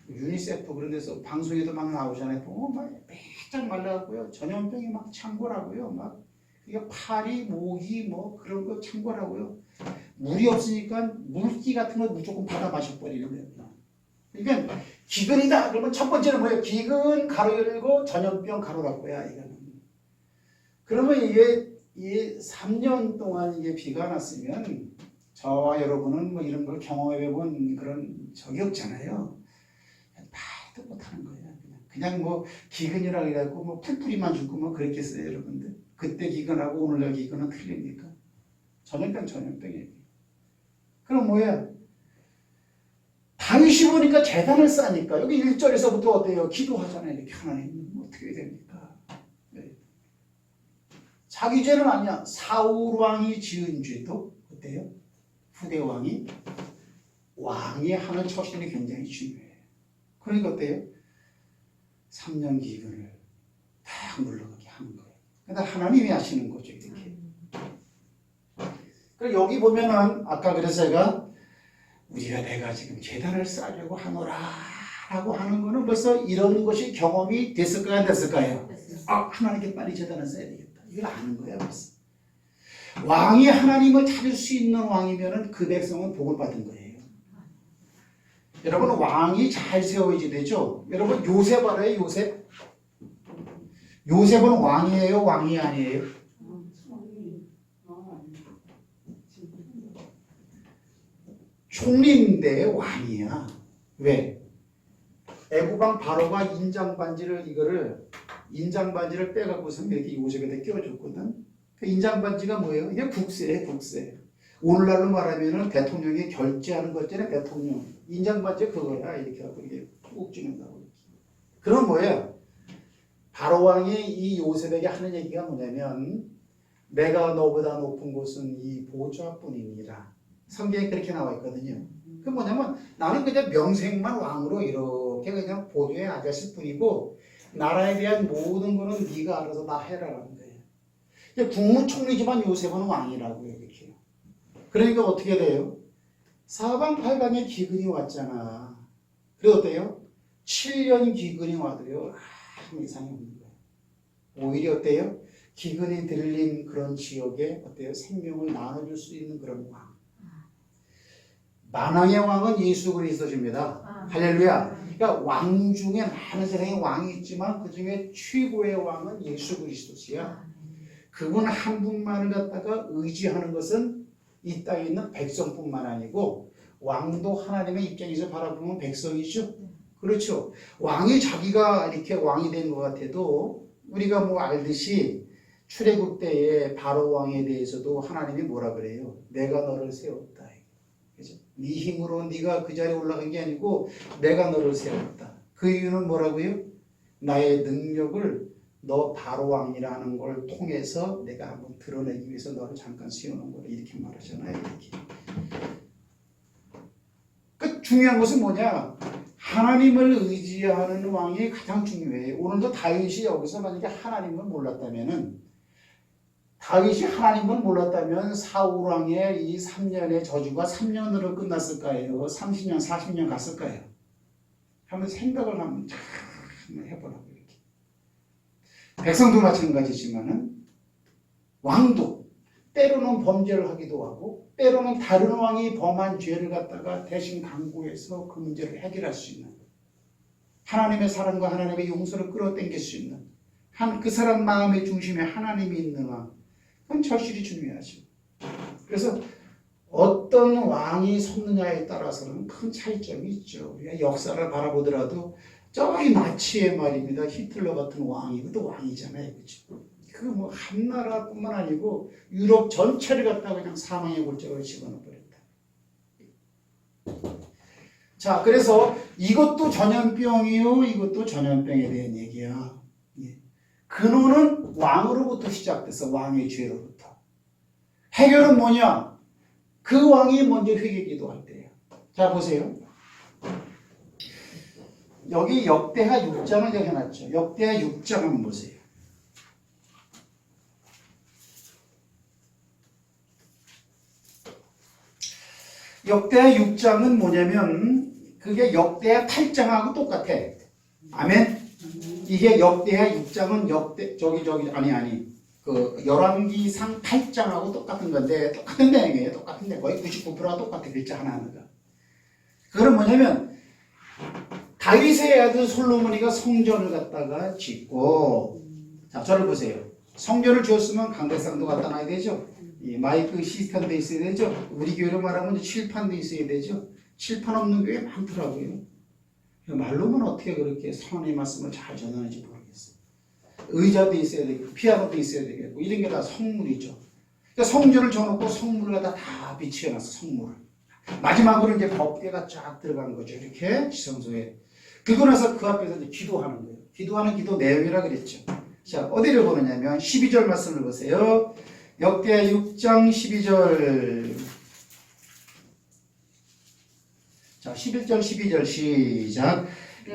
유니세프 그런 데서 방송에도 막 나오잖아요. 보면 막 빼짝 말라갖고요. 전염병이 막 창궐하고요. 막 이게 파리, 모기 뭐 그런 거 창궐하고요. 물이 없으니까 물기 같은 거 무조건 받아 마셔버리는 거예요. 그러니까 기근이다. 그러면 첫 번째는 뭐예요? 기근 가로 열고 전염병 가로 닫고야 이거는. 그러면 이게 3년 동안 이게 비가 났으면 저와 여러분은 뭐 이런 걸 경험해본 그런 적이 없잖아요. 말도 못하는 거예요. 그냥 뭐 기근이라고 해갖고 뭐 풀뿌리만 죽고 뭐 그랬겠어요 여러분들. 그때 기근하고 오늘날 기근은 틀립니까? 전염병이에요. 그럼 뭐야? 다윗이 보니까 재단을 쌓으니까 여기 1절에서부터 어때요? 기도하잖아요. 이렇게 하나님 어떻게 해야 됩니까? 네. 자기 죄는 아니야. 사울 왕이 지은 죄도 어때요? 후대 왕이 왕이 하는 처신이 굉장히 중요해요. 그러니까 어때요? 3년 기근을 딱 물러가게 하는 거예요. 근데 하나님이 하시는 거죠, 이렇게. 그리고 여기 보면은 아까 그래서 제가 우리가 내가 지금 재단을 쌓으려고 하노라 라고 하는 거는 벌써 이런 것이 경험이 됐을까요, 안 됐을까요? 아, 하나님께 빨리 재단을 쌓아야 되겠다. 이걸 아는 거예요, 벌써. 왕이 하나님을 찾을 수 있는 왕이면은 그 백성은 복을 받은 거예요. 여러분, 왕이 잘 세워야지 되죠? 여러분, 요셉 알아요, 요셉? 요셉은 왕이에요, 왕이 아니에요? 총리인데 왕이야. 왜? 애국왕 바로가 인장반지를 빼갖고서 이렇게 요셉에다 끼워줬거든. 그 인장반지가 뭐예요? 이게 국세예요, 국세. 오늘날로 말하면은 대통령이 결제하는 것 전에 대통령 인장반지 그거야. 이렇게 하고 이게 꾹 찍는다고. 그럼 뭐예요? 바로 왕이 이 요셉에게 하는 얘기가 뭐냐면 내가 너보다 높은 곳은 이 보좌뿐이니라. 성경에 그렇게 나와 있거든요. 그 뭐냐면 나는 그냥 명색만 왕으로 이렇게 그냥 보좌의 아저씨 뿐이고 나라에 대한 모든 거는 네가 알아서 다 해라라는 거예요. 국무총리지만 요셉은 왕이라고요. 이렇게. 그러니까 어떻게 돼요? 사방팔방에 기근이 왔잖아. 그래 어때요? 7년 기근이 와도요. 아무 이상이 없는 거예요. 오히려 어때요? 기근이 들린 그런 지역에 어때요? 생명을 나눠줄 수 있는 그런 왕. 만왕의 왕은 예수 그리스도십니다. 할렐루야. 그러니까 왕 중에 많은 세상에 왕이 있지만 그 중에 최고의 왕은 예수 그리스도시야. 그분 한 분만을 갖다가 의지하는 것은 이 땅에 있는 백성뿐만 아니고 왕도 하나님의 입장에서 바라보면 백성이죠. 그렇죠. 왕이 자기가 이렇게 왕이 된 것 같아도 우리가 뭐 알듯이 출애굽 때에 바로 왕에 대해서도 하나님이 뭐라 그래요? 내가 너를 세웠다. 그죠? 네 힘으로 네가 그 자리에 올라간 게 아니고 내가 너를 세웠다. 그 이유는 뭐라고요? 나의 능력을 너 바로 왕이라는 걸 통해서 내가 한번 드러내기 위해서 너를 잠깐 세우는 거라 이렇게 말하잖아요. 이렇게. 그 중요한 것은 뭐냐? 하나님을 의지하는 왕이 가장 중요해요. 오늘도 다윗이 여기서 만약에 하나님을 몰랐다면은 다윗이 하나님을 몰랐다면 사울 왕의 이 3년의 저주가 3년으로 끝났을까요? 30년, 40년 갔을까요? 한번 생각을 한번 잘 해보라고 이렇게. 백성도 마찬가지지만은 왕도 때로는 범죄를 하기도 하고 때로는 다른 왕이 범한 죄를 갖다가 대신 강구해서 그 문제를 해결할 수 있는 하나님의 사랑과 하나님의 용서를 끌어당길 수 있는 그 사람 마음의 중심에 하나님이 있는 왕. 그건 절실히 중요하죠. 그래서 어떤 왕이 섰느냐에 따라서는 큰 차이점이 있죠. 우리가 역사를 바라보더라도 저기 나치의 말입니다. 히틀러 같은 왕이 그것도 왕이잖아요. 그렇죠? 그 뭐 한 나라뿐만 아니고 유럽 전체를 갖다가 그냥 사망의 골짜기로 집어넣어 버렸다. 자, 그래서 이것도 전염병이요. 이것도 전염병에 대한 얘기야. 근원은 왕으로부터 시작돼서 왕의 죄로부터. 해결은 뭐냐? 그 왕이 먼저 회개 기도할 때예요. 자, 보세요. 여기 역대하 6장을 여기 해놨죠. 역대하 6장 한번 보세요. 역대하 6장은 뭐냐면 그게 역대하 8장하고 똑같아. 아멘. 이게 역대하 6장은 그 열왕기상 8장하고 똑같은 건데 똑같은 내용이에요. 똑같은데 거의 99%가 똑같아. 글자 하나하나가. 그건 뭐냐면 다윗의 아들 솔로몬이가 성전을 갖다가 짓고 자, 저를 보세요. 성전을 지었으면 강대상도 갖다 놔야 되죠. 이 마이크 시스템도 있어야 되죠. 우리 교회로 말하면 이제 칠판도 있어야 되죠. 칠판 없는 교회 많더라고요. 말로만 어떻게 그렇게 선의 말씀을 잘 전하는지 모르겠어요. 의자도 있어야 되고 피아노도 있어야 되겠고 이런 게 다 성물이죠. 그러니까 성전을 져놓고 성물을 갖다 다 비치해놨어. 성물을. 마지막으로 이제 법궤가 쫙 들어간 거죠. 이렇게 지성소에. 그러고 나서 그 앞에서 이제 기도하는 거예요. 기도하는 기도 내용이라 그랬죠. 자, 어디를 보느냐면 12절 말씀을 보세요. 역대 6장 12절. 자, 11절 12절 시작.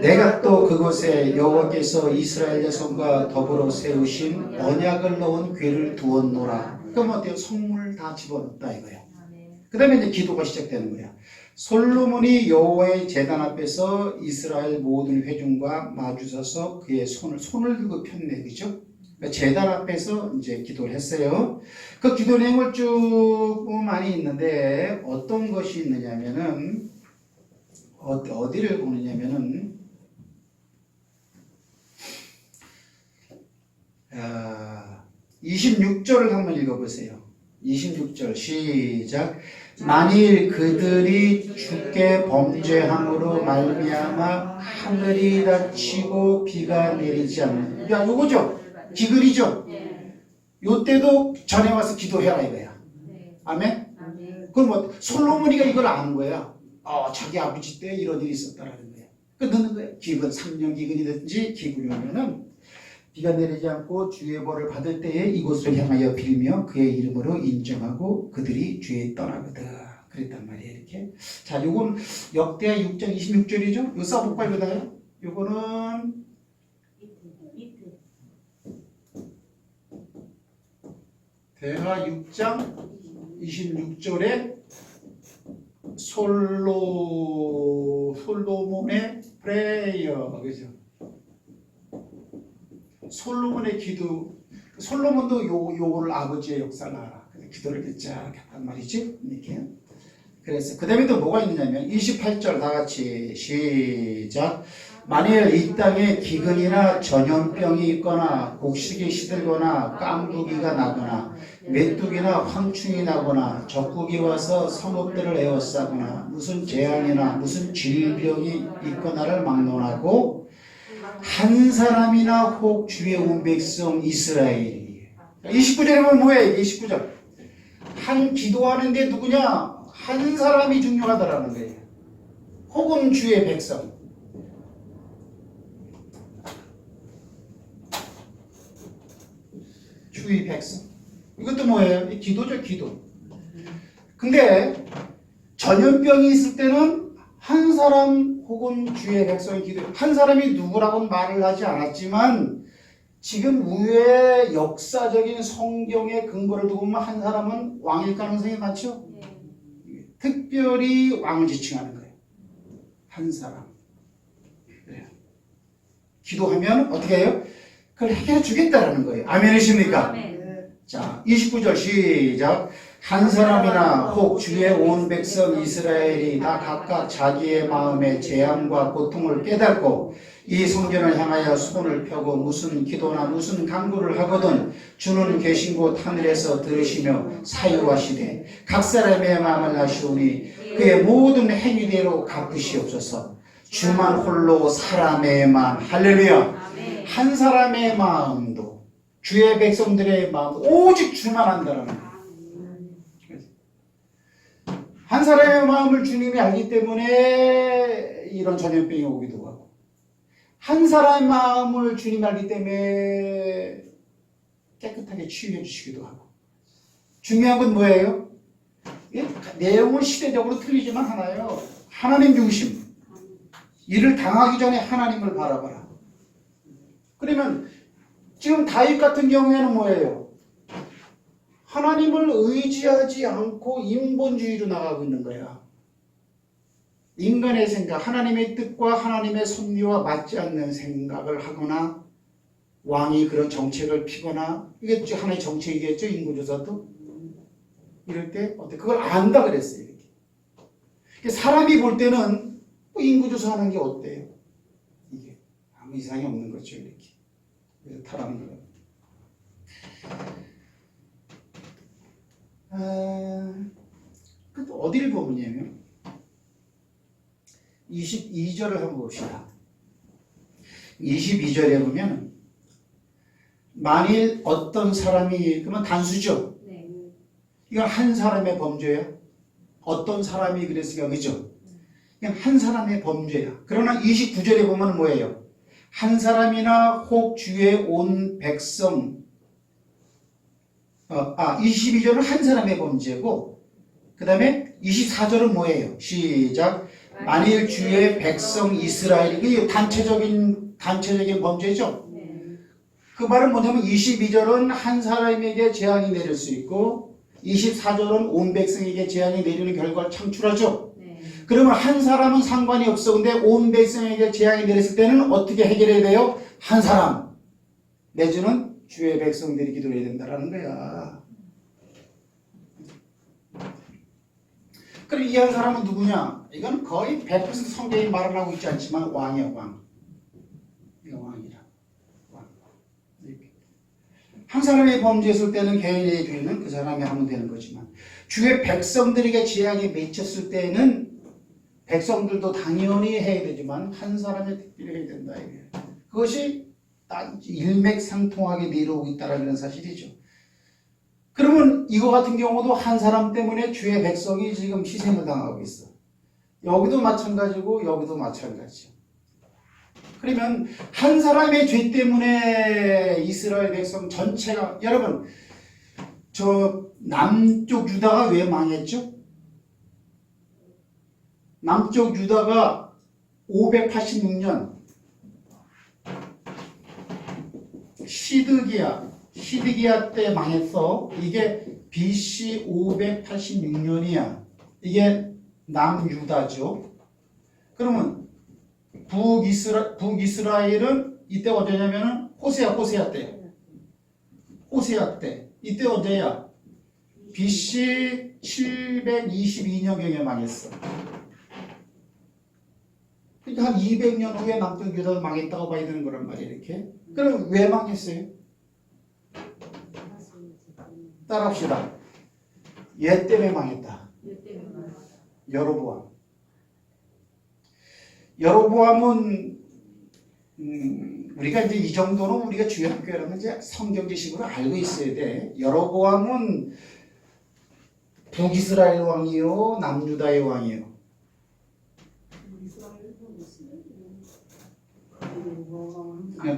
내가 또 그곳에 여호와께서 이스라엘 자손과 더불어 세우신 언약을 넣은 궤를 두었노라. 그럼 어때요? 성물 다 집어넣었다 이거야. 그 다음에 이제 기도가 시작되는 거야. 솔로몬이 여호와의 제단 앞에서 이스라엘 모든 회중과 마주서서 그의 손을 들고 폈네, 그죠? 그러니까 제단 앞에서 이제 기도를 했어요. 그 기도 내용을 쭉 많이 있는데 어떤 것이 있느냐면은 어디를 보느냐면은 26절을 한번 읽어보세요. 26절 시작. 만일 그들이 주께 범죄함으로 말미암아 하늘이 닫히고 비가 내리지 않는, 야 요거죠? 기근이죠? 요때도 전에 와서 기도해라 이거야. 아멘? 그럼 뭐 솔로몬이가 이걸 아는 거야. 자기 아버지 때 이런 일이 있었다라는 거야. 그 넣는 거야. 기근, 3년 기근이든지 기근이 오면은 비가 내리지 않고 주의 벌을 받을 때에 이곳을 향하여 빌며 그의 이름으로 인정하고 그들이 주에 떠나거든. 그랬단 말이에요. 이렇게. 자, 요건 역대하 6장 26절이죠. 요 써볼까요? 이거다요. 요거는 대하 6장 26절에 솔로몬의 프레이어, 그죠? 솔로몬의 기도, 솔로몬도 요거를 아버지의 역사를 알아. 그래서 기도를 쫙 했단 말이지. 이렇게. 그래서 그 다음에 또 뭐가 있느냐면 28절 다 같이 시작. 만일 이 땅에 기근이나 전염병이 있거나 곡식이 시들거나 깐부기가 나거나 메뚜기나 황충이 나거나 적국이 와서 성읍들을 에워싸거나 무슨 재앙이나 무슨 질병이 있거나를 막론하고 한 사람이나 혹 주의 온 백성 이스라엘이. 29절에 보면 뭐예요? 29절. 한 기도하는데 누구냐? 한 사람이 중요하다라는 거예요. 혹은 주의 백성. 주의 백성. 이것도 뭐예요? 기도죠, 기도. 근데 전염병이 있을 때는 한 사람 혹은 주의 백성이 기도해요. 한 사람이 누구라고는 말을 하지 않았지만 지금 위에 역사적인 성경의 근거를 두고 보면 한 사람은 왕일 가능성이 많죠? 특별히 왕을 지칭하는 거예요. 한 사람. 그래요. 기도하면 어떻게 해요? 그걸 해결해 주겠다라는 거예요. 아멘이십니까? 자, 29절 시작. 한 사람이나 혹 주의 온 백성 이스라엘이 다 각각 자기의 마음의 재앙과 고통을 깨닫고 이 성전을 향하여 손을 펴고 무슨 기도나 무슨 간구를 하거든 주는 계신 곳 하늘에서 들으시며 사유하시되 각 사람의 마음을 아시오니 그의 모든 행위대로 갚으시옵소서. 주만 홀로 사람의 마음, 할렐루야. 한 사람의 마음도 주의 백성들의 마음 오직 주만 안다라는 거예요. 한 사람의 마음을 주님이 알기 때문에 이런 전염병이 오기도 하고 한 사람의 마음을 주님이 알기 때문에 깨끗하게 치유해 주시기도 하고. 중요한 건 뭐예요? 내용은 시대적으로 틀리지만 하나요. 하나님 중심. 이를 당하기 전에 하나님을 바라봐라. 그러면 지금 다윗 같은 경우에는 뭐예요? 하나님을 의지하지 않고 인본주의로 나가고 있는 거야. 인간의 생각, 하나님의 뜻과 하나님의 섭리와 맞지 않는 생각을 하거나 왕이 그런 정책을 피거나 이게 하나의 정책이겠죠. 인구조사도. 이럴 때 어때? 그걸 안다 그랬어요. 이렇게. 사람이 볼 때는 뭐 인구조사하는 게 어때요? 이게 아무 이상이 없는 거죠. 이렇게. 그래서 타라는 거예요. 그 어디를 보면요 22절을 한번 봅시다. 22절에 보면 만일 어떤 사람이 그러면 단수죠. 이건 한 사람의 범죄야. 어떤 사람이 그랬으니까 그죠? 그냥 한 사람의 범죄야. 그러나 29절에 보면 뭐예요? 한 사람이나 혹 주의 온 백성 22절은 한 사람의 범죄고 그 다음에 24절은 뭐예요? 시작. 만일 주의 백성 이스라엘이 이게 단체적인 범죄죠. 그 말은 뭐냐면 22절은 한 사람에게 재앙이 내릴 수 있고 24절은 온 백성에게 재앙이 내리는 결과를 창출하죠. 그러면 한 사람은 상관이 없어. 근데 온 백성에게 재앙이 내렸을 때는 어떻게 해결해야 돼요? 한 사람 내지는 주의 백성들이 기도해야 된다라는 거야. 그럼 이 한 사람은 누구냐? 이건 거의 100% 성경이 말을 하고 있지 않지만 왕이야, 왕. 이거 왕이라. 왕. 이렇게. 한 사람이 범죄했을 때는 개인의 죄는 그 사람이 하면 되는 거지만 주의 백성들에게 재앙이 맺혔을 때는 백성들도 당연히 해야 되지만 한 사람이 특별히 해야 된다. 이게. 그것이 딱 일맥상통하게 내려오고 있다는 사실이죠. 그러면 이거 같은 경우도 한 사람 때문에 주의 백성이 지금 희생을 당하고 있어. 여기도 마찬가지고 여기도 마찬가지죠. 그러면 한 사람의 죄 때문에 이스라엘 백성 전체가 여러분 저 남쪽 유다가 왜 망했죠? 남쪽 유다가 586년 시드기야 때 망했어. 이게 BC 586년이야. 이게 남유다죠. 그러면 북이스라엘은 이때 언제냐면은 호세아 때. 이때 언제야? BC 722년경에 망했어. 그러니까 한 200년 후에 남쪽 유다가 망했다고 봐야 되는 거란 말이야, 이렇게. 그럼 왜 망했어요? 따라합시다. 얘 때문에 망했다. 여로보암은 우리가 이제 이 정도는 우리가 주요 학교라면 이제 성경 지식으로 알고 있어야 돼. 여로보암은 북이스라엘 왕이요, 남유다의 왕이요.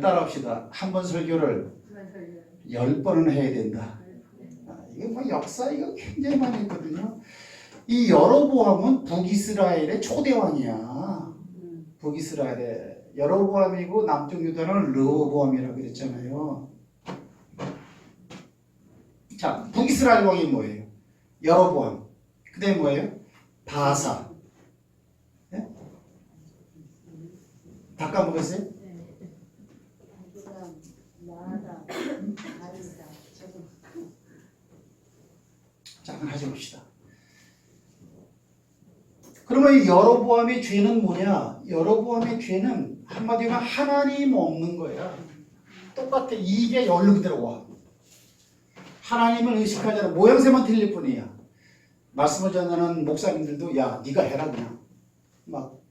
따라합시다. 한 번 설교를 10번은 해야 된다. 이게 뭐 역사 이거 굉장히 많이 있거든요. 이 여로보암은 북이스라엘의 초대왕이야. 북이스라엘의 여로보암이고 남쪽 유다는 르호보암이라고 그랬잖아요. 자, 북이스라엘 왕이 뭐예요? 여로보암. 그 다음에 뭐예요? 바사. 네? 다 까먹었어요? 자, 한번 하셔 봅시다. 그러면 이 여로보암의 죄는 뭐냐? 여로보암의 죄는 한마디로 하나님 없는 거야. 똑같아. 이게 열로 그대로 와. 하나님을 의식하지 않아. 모양새만 틀릴 뿐이야. 말씀을 전하는 목사님들도 야, 네가 해라 그냥. 막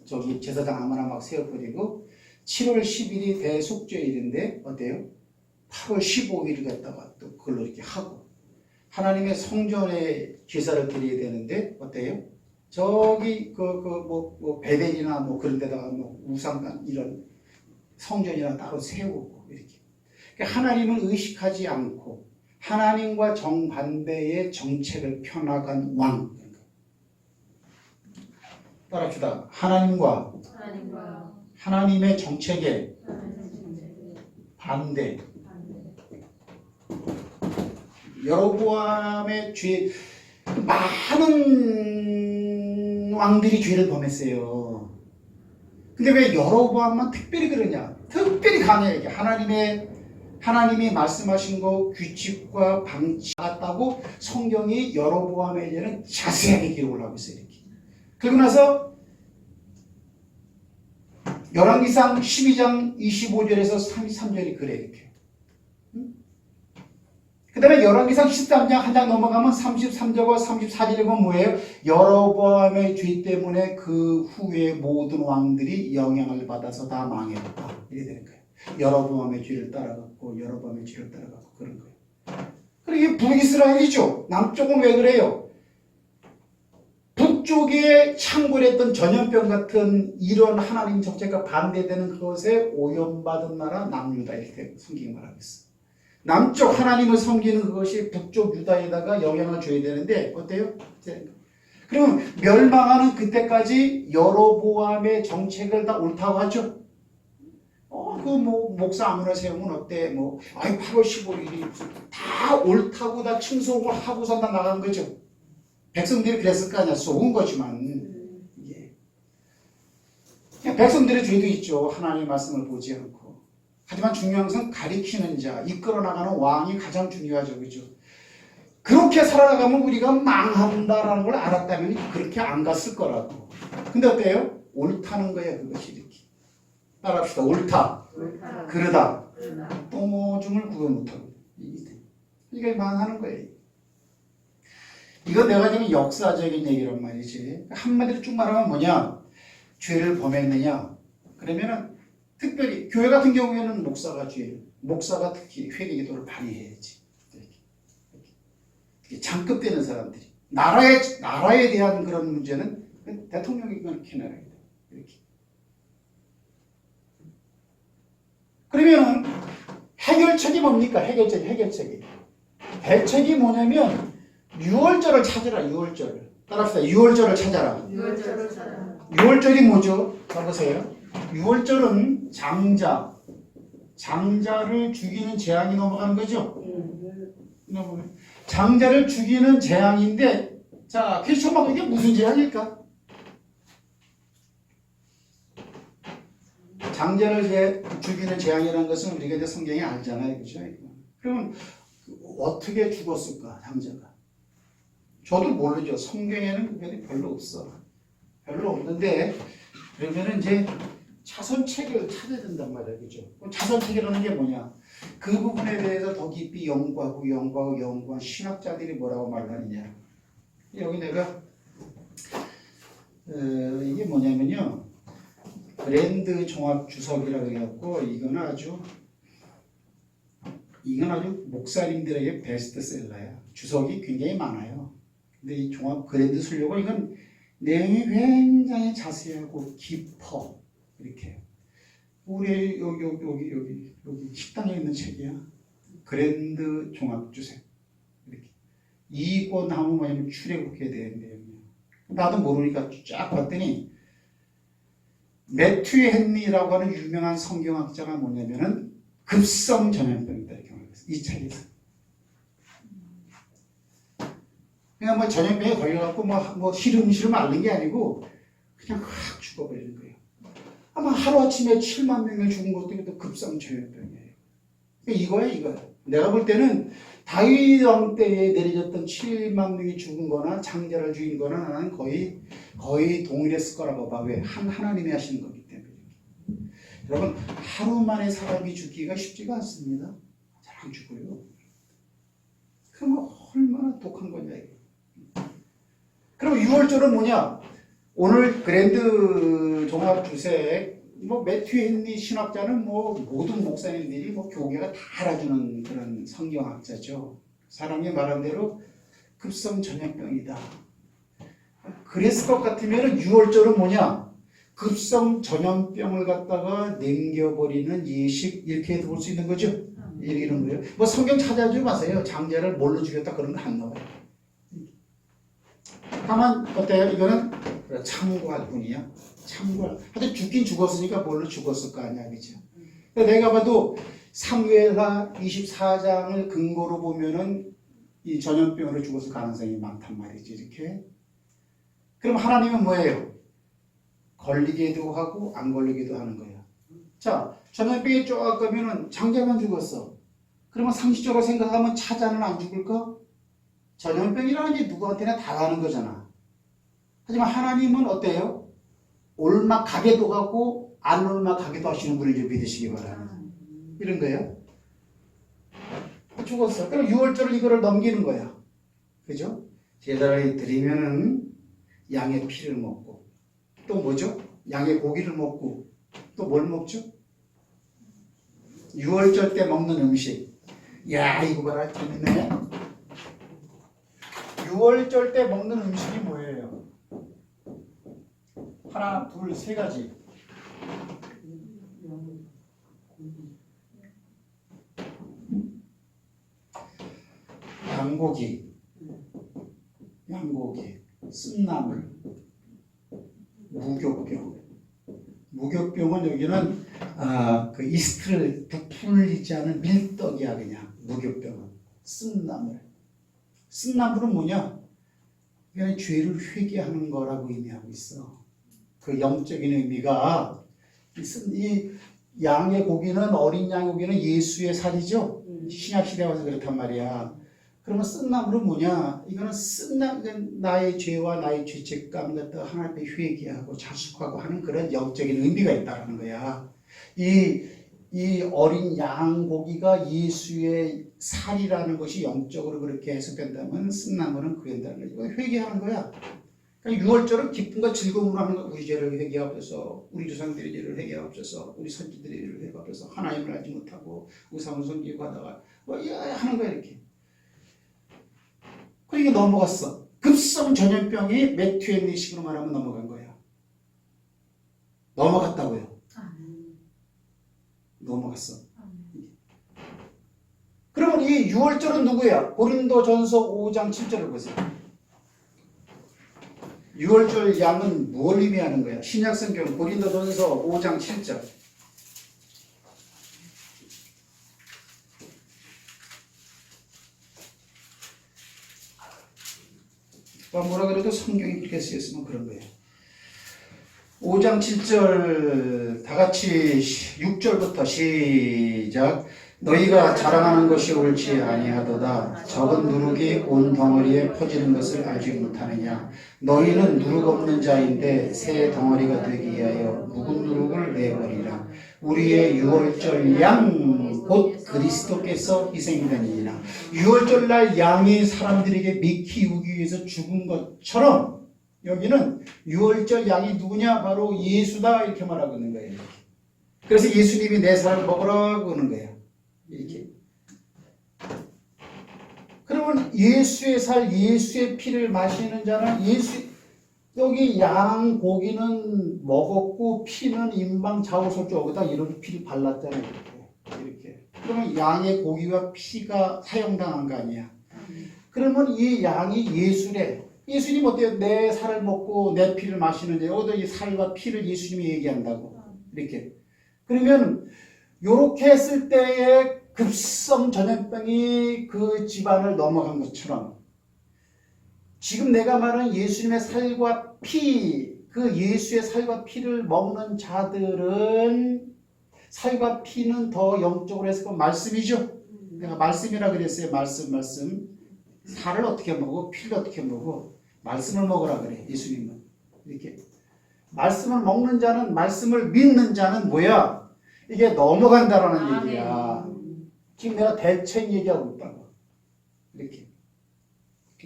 저기 제사장 아무나 막 세워버리고 7월 10일이 대속죄일인데 어때요? 8월 15일 갖다가 또 그걸로 이렇게 하고 하나님의 성전에 제사를 드려야 되는데 어때요? 저기 뭐 베델이나 뭐 그런 데다가 뭐 우상관 이런 성전이나 따로 세우고 이렇게. 그러니까 하나님을 의식하지 않고 하나님과 정반대의 정책을 펴나간 왕. 따라합시다. 하나님의 정책에 반대. 여로보암의 죄, 많은 왕들이 죄를 범했어요. 근데 왜 여로보암만 특별히 그러냐? 특별히 강해. 이게 하나님이 말씀하신 거 규칙과 방치 같다고 성경이 여로보암에 대한 자세하게 기록을 하고 있어요. 이렇게. 그리고 나서 열왕기상 12장 25절에서 33절이 그래 이렇게. 그 다음에 열왕기상 13장 한 장 넘어가면 33절과 34절에 보면 뭐예요? 여로보암의 죄 때문에 그 후에 모든 왕들이 영향을 받아서 다 망했다. 이렇게 되는 거예요. 여로보암의 죄를 따라갔고 여로보암의 죄를 따라갔고 그런 거예요. 그리고 이게 북이스라엘이죠. 남쪽은 왜 그래요? 북쪽에 창궐했던 전염병 같은 이런 하나님 정책과 반대되는 그것에 오염받은 나라 남유다 이렇게 성경이 말하고 있어. 남쪽 하나님을 섬기는 그것이 북쪽 유다에다가 영향을 줘야 되는데 어때요? 그 그럼 멸망하는 그때까지 여로보암의 정책을 다 옳다고 하죠. 목사 아무나 세우면 어때? 8월 15일이 다 옳다고 다 칭송을 하고서 다 나간 거죠. 백성들이 그랬을 거 아니야. 속은 거지만. 예. 백성들의 죄도 있죠. 하나님의 말씀을 보지 않고. 하지만 중요한 것은 가리키는 자, 이끌어 나가는 왕이 가장 중요하죠. 그죠? 그렇게 살아가면 우리가 망한다라는 걸 알았다면 그렇게 안 갔을 거라고. 근데 어때요? 옳다는 거예요. 그것이 이렇게. 따라합시다. 옳다. 그러다. 똥오줌을 구분 못하고. 이게 망하는 거예요. 이건 내가 지금 역사적인 얘기란 말이지. 한마디로 쭉 말하면 뭐냐? 죄를 범했느냐? 그러면은 특별히 교회 같은 경우에는 목사가 특히 회개기도를 발휘해야지. 이렇게 장급되는 사람들이 나라에 대한 그런 문제는 대통령이 그렇게 나라야 돼. 이렇게. 그러면은 해결책이 뭡니까? 해결책이. 대책이 뭐냐면 6월절을 찾아라. 6월절. 따라합시다. 6월절을 찾아라. 6월절을 찾아라. 6월절이 뭐죠? 봐보세요. 6월절은 장자를 죽이는 재앙이 넘어가는 거죠. 장자를 죽이는 재앙인데, 자, 퀴즈초마고 이게 무슨 재앙일까? 장자를 죽이는 재앙이라는 것은 우리가 이제 성경에 알잖아요. 그죠? 그러면 어떻게 죽었을까, 장자가? 저도 모르죠. 성경에는 그게 별로 없어. 별로 없는데, 그러면은 이제 자선체계를 찾아야 된단 말이야. 그죠? 자선체계라는 게 뭐냐? 그 부분에 대해서 더 깊이 연구한 신학자들이 뭐라고 말하느냐. 여기 내가, 이게 뭐냐면요. 브랜드 종합 주석이라고 해갖고, 이건 아주 목사님들에게 베스트셀러야. 주석이 굉장히 많아요. 근데 이 종합 브랜드 수료고 이건 내용이 굉장히 자세하고 깊어. 이렇게. 우리 여기 식당에 있는 책이야. 브랜드 종합 주석. 이렇게. 이권 하면 뭐냐면 출애굽기에 대한 내용이야. 나도 모르니까 쫙 봤더니 매튜 헨리라고 하는 유명한 성경학자가 뭐냐면은 급성 전염병이다 이렇게 말했어. 이 책에서. 그냥 전염병에 걸려갖고 시름시름 앓는 게 아니고 그냥 확 죽어버리는 거예요. 아마 하루아침에 7만 명이 죽은 것도 이것도 급성 전염병이에요. 이거야. 내가 볼 때는 다윗 왕 때에 내려졌던 7만 명이 죽은 거나 장자를 죽인 거나 나는 거의 동일했을 거라고 봐. 왜? 하나님이 하시는 거기 때문에. 여러분, 하루 만에 사람이 죽기가 쉽지가 않습니다. 잘 안 죽어요. 그러면 얼마나 독한 거냐, 이게. 그럼 6월절은 뭐냐? 오늘 그랜드 종합 주색, 매튜 헨리 신학자는 모든 목사님들이 교계가 다 알아주는 그런 성경학자죠. 사람이 말한 대로 급성 전염병이다. 그랬을 것 같으면 6월절은 뭐냐? 급성 전염병을 갖다가 남겨버리는 예식, 이렇게 볼 수 있는 거죠. 이런 거예요. 성경 찾아주지 마세요. 장자를 뭘로 죽였다 그런 거 안 나와요. 다만 어때요? 이거는 참고할 뿐이야. 하여튼 죽긴 죽었으니까 뭘로 죽었을 거 아니야, 그죠? 내가 봐도 사무엘하 24장을 근거로 보면은 이 전염병으로 죽었을 가능성이 많단 말이지, 이렇게. 그럼 하나님은 뭐예요? 걸리기도 하고 안 걸리기도 하는 거야. 자, 전염병이 쫙 가면은 장자만 죽었어. 그러면 상식적으로 생각하면 차자는 안 죽을까? 전염병이라는 게 누구한테나 다 가는 거잖아. 하지만 하나님은 어때요? 올막가게도 하고 안 올막가게도 하시는 분을 좀 믿으시기 바랍니다. 이런 거예요. 죽었어. 그럼 6월절을 이거를 넘기는 거야. 그죠? 제사를 드리면은 양의 피를 먹고 또 뭐죠? 양의 고기를 먹고 또 뭘 먹죠? 6월절 때 먹는 음식. 야, 이거 봐라. 재밌네. 6월절 때 먹는 음식이 뭐예요? 하나, 둘, 세 가지. 양고기. 쓴나물, 무교병. 무교병은 여기는 그 이스트를 부풀리지 않은 밀떡이야 그냥 무교병은. 쓴나물. 쓴나물은 뭐냐? 그냥 죄를 회개하는 거라고 의미하고 있어. 그 영적인 의미가 이 양의 고기는 어린 양의 고기는 예수의 살이죠. 신약 시대 와서 그렇단 말이야. 그러면 쓴나물은 뭐냐? 이거는 나의 죄와 나의 죄책감 갖다 하나님 앞에 회개하고 자숙하고 하는 그런 영적인 의미가 있다는 거야. 이 어린 양 고기가 예수의 살이라는 것이 영적으로 그렇게 해석된다면 쓴나물은 그런다는 거야. 이거 회개하는 거야. 그러니까 유월절은 기쁨과 즐거움으로 하는 거야. 우리 죄를 회개하옵소서, 우리 조상들의 죄를 회개하옵소서, 우리 선지들의 죄를 회개하옵소서, 하나님을 알지 못하고 우상을 섬기고 하다가 하는 거야 이렇게. 그러니까 넘어갔어. 급성 전염병이 매튜앤리식으로 말하면 넘어간 거야. 넘어갔다고요. 넘어갔어. 그러면 이 6월절은 누구야? 고린도전서 5장 7절을 보세요. 6월절 양은 무엇을 의미하는 거야? 신약성경 고린도전서 5장 7절. 뭐라 그래도 성경이 그렇게 쓰였으면 그런 거예요. 5장 7절 다 같이 6절부터 시작. 너희가 자랑하는 것이 옳지 아니하도다. 적은 누룩이 온 덩어리에 퍼지는 것을 알지 못하느냐. 너희는 누룩 없는 자인데 새 덩어리가 되기 위하여 묵은 누룩을 내버리라. 우리의 유월절 양 곧 그리스도께서 희생되니라. 유월절 날 양이 사람들에게 미 키우기 위해서 죽은 것처럼 여기는 유월절 양이 누구냐? 바로 예수다 이렇게 말하고 있는 거예요. 이렇게. 그래서 예수님이 내 살을 먹으라고 하는 거예요. 이렇게. 그러면 예수의 살, 예수의 피를 마시는 자는 여기 양 고기는 먹었고 피는 임방 좌우솔 여기다 이렇게 피를 발랐잖아요. 이렇게. 그러면 양의 고기와 피가 사용당한 거 아니야. 그러면 이 양이 예수래. 예수님 어때요? 내 살을 먹고 내 피를 마시는데 여기다 이 살과 피를 예수님이 얘기한다고. 이렇게. 그러면 요렇게 했을 때에 급성 전염병이 그 집안을 넘어간 것처럼 지금 내가 말한 예수님의 살과 피, 그 예수의 살과 피를 먹는 자들은 살과 피는 더 영적으로 해서 말씀이죠. 내가 말씀이라 그랬어요. 말씀. 살을 어떻게 먹어? 피를 어떻게 먹어? 말씀을 먹으라 그래. 예수님은. 이렇게. 말씀을 먹는 자는, 말씀을 믿는 자는 뭐야? 이게 넘어간다라는 얘기야. 지금 내가 대책 얘기하고 있다고. 이렇게.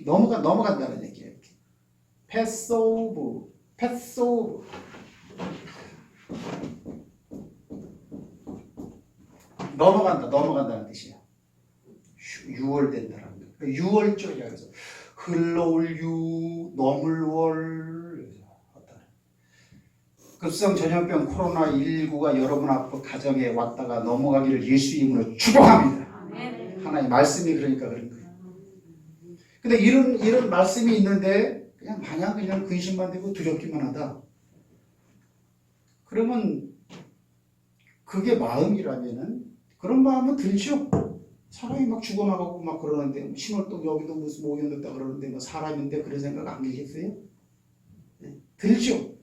넘어간다는 얘기야. 이렇게. 패스오브. 넘어간다는 뜻이야. 유월된다라는 거야. 유월절이야. 그래서 흘러올 유, 넘을월. 급성 전염병 코로나19가 여러분 앞 가정에 왔다가 넘어가기를 예수 이름으로 축복합니다. 하나님 말씀이 그러니까 그런 거예요. 근데 이런 말씀이 있는데 그냥 마냥 그냥 근심만 되고 두렵기만 하다. 그러면 그게 마음이라면은 그런 마음은 들죠. 사람이 막 죽어나가고 막 그러는데 신월동 여기도 무슨 오염됐다 그러는데 뭐 사람인데 그런 생각 안 들겠어요? 네, 들죠.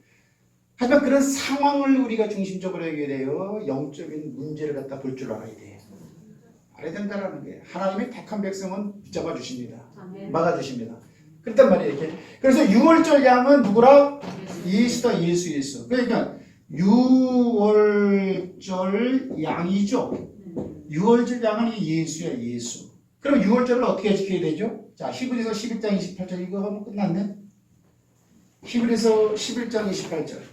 하지만 그런 상황을 우리가 중심적으로 얘기해야 돼요. 영적인 문제를 갖다 볼 줄 알아야 돼요. 알아야 된다라는 거예요. 하나님의 택한 백성은 붙잡아 주십니다. 막아 주십니다. 그랬단 말이에요. 이렇게. 그래서 유월절 양은 누구라? 예수. 그러니까 유월절 양이죠. 유월절 양은 예수야, 예수. 그럼 유월절을 어떻게 지켜야 되죠? 자, 히브리서 11장 28절 이거 하면 끝났네. 히브리서 11장 28절.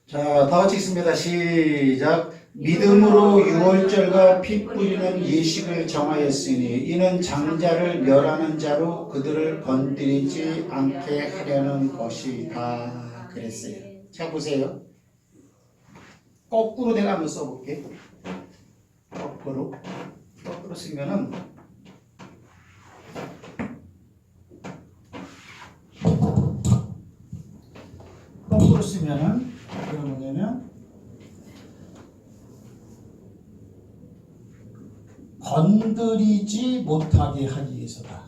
자, 다 같이 읽습니다. 시작. 믿음으로 유월절과 피 뿌리는 예식을 정하였으니 이는 장자를 멸하는 자로 그들을 건드리지 않게 하려는 것이다 그랬어요. 자 보세요. 거꾸로 내가 한번 써볼게. 거꾸로 쓰면은 거꾸로 쓰면은 그런 뭐냐면 건드리지 못하게 하기 위해서다.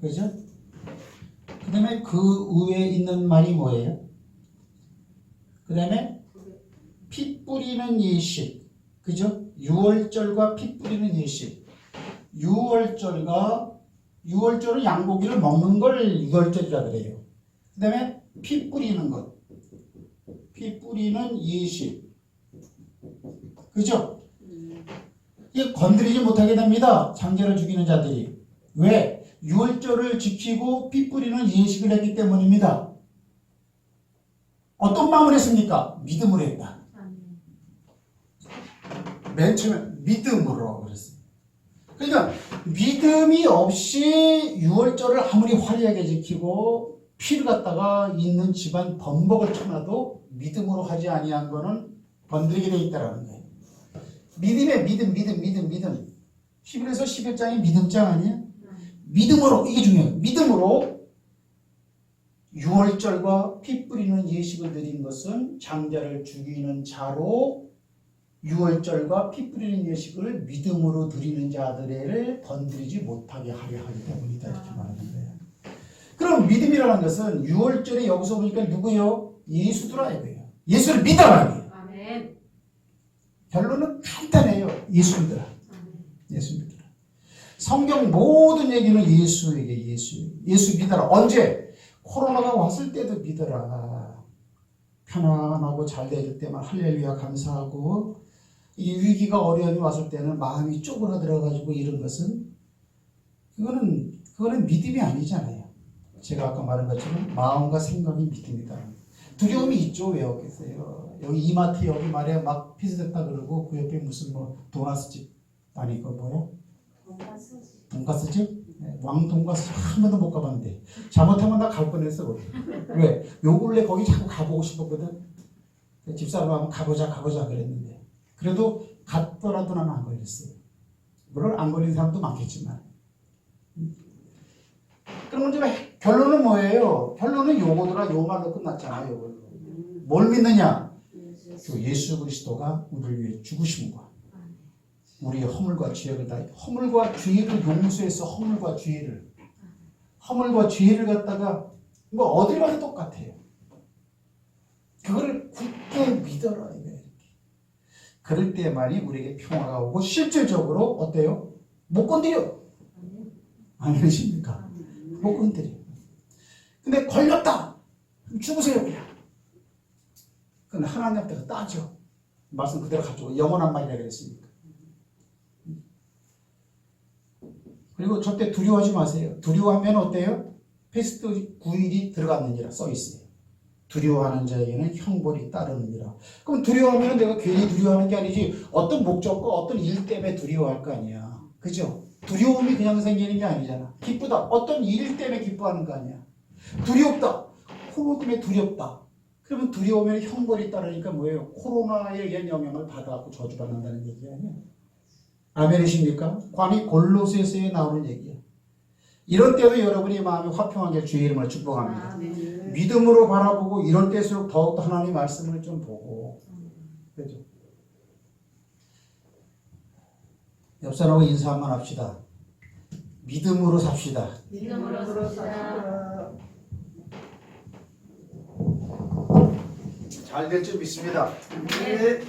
그죠? 그 다음에 그 위에 있는 말이 뭐예요? 그 다음에 피 뿌리는 예식. 그죠? 유월절과 피 뿌리는 예식. 유월절은 양고기를 먹는 걸 유월절이라 그래요. 그 다음에 피 뿌리는 것. 피 뿌리는 예식. 그죠? 이 건드리지 못하게 됩니다. 장자를 죽이는 자들이. 왜? 유월절을 지키고 피 뿌리는 예식을 했기 때문입니다. 어떤 마음을 했습니까? 믿음으로 했다. 맨 처음에 믿음으로 그랬어요. 그러니까 믿음이 없이 유월절을 아무리 화려하게 지키고 피를 갖다가 있는 집안 범벅을 쳐놔도 믿음으로 하지 아니한 거는 건드리게 돼 있다라는 거예요. 믿음의 믿음. 히브리서 11장이 믿음장 아니에요? 믿음으로, 이게 중요해요. 믿음으로 유월절과 피 뿌리는 예식을 드린 것은 장자를 죽이는 자로 유월절과 피 뿌리는 예식을 믿음으로 드리는 자들을 건드리지 못하게 하려 하기 때문이다. 이렇게 말하는 거예요. 그럼 믿음이라는 것은 유월절에 여기서 보니까 누구요? 예수더라 이거예요. 예수를 믿어라 이거예요. 결론은 간단해요. 예수 믿어라. 예수 믿어라. 성경 모든 얘기는 예수에게 예수 믿어라. 언제? 코로나가 왔을 때도 믿어라. 편안하고 잘 될 때만 할렐루야 감사하고 이 위기가 어려움이 왔을 때는 마음이 쪼그라들어가지고 이런 것은 그거는 믿음이 아니잖아요. 제가 아까 말한 것처럼 마음과 생각이 믿음이다. 두려움이 있죠. 왜 없겠어요? 여기 이마트 여기 말이야 막 폐쇄됐다 그러고 그 옆에 무슨 뭐 돈가스집 아니 그 뭐야? 돈가스집? 네, 왕돈가스 한 번도 못 가봤는데 잘못하면 나 갈 뻔했어. 왜? 요 근래 거기 자꾸 가보고 싶었거든. 집사람하고 가보자 그랬는데 그래도 갔더라도 나는 안 걸렸어요. 물론 안 걸린 사람도 많겠지만 그럼 이제 결론은 뭐예요? 결론은 요거더라. 요 말로 끝났잖아요. 요걸로. 뭘 믿느냐? 예수 그리스도가 우리를 위해 죽으심과 우리의 허물과 죄를 다 허물과 죄를 용서해서 허물과 죄를 갖다가 뭐 어딜 가도 똑같아요. 그거를 굳게 믿어라 이거예요. 그럴 때만이 우리에게 평화가 오고 실질적으로 어때요? 못 건드려. 안 그러십니까? 못 건드려. 근데 걸렸다. 죽으세요 그냥. 그건 하나님 앞에서 따져. 말씀 그대로 가지고 영원한 말이라 그랬으니까. 그리고 절대 두려워하지 마세요. 두려워하면 어때요? 패스트 9일이 들어갔느니라 써 있어요. 두려워하는 자에게는 형벌이 따르느니라. 그럼 두려워하면 내가 괜히 두려워하는 게 아니지 어떤 목적과 어떤 일 때문에 두려워할 거 아니야. 그죠? 두려움이 그냥 생기는 게 아니잖아. 기쁘다. 어떤 일 때문에 기뻐하는 거 아니야. 두렵다. 코로나 때문에 두렵다. 그러면 두려우면 형벌이 따르니까 뭐예요? 코로나에 의한 영향을 받아갖고 저주받는다는 얘기 아니에요. 아멘이십니까? 관이 골로새서에 나오는 얘기야. 이런 때도 여러분이 마음이 화평하게 주의 이름을 축복합니다. 믿음으로 바라보고 이런 때일수록 더욱더 하나님의 말씀을 좀 보고 그렇죠? 옆 사람하고 인사 한번 합시다. 믿음으로 삽시다. 믿음으로 삽시다. 잘 될 줄 믿습니다. 네.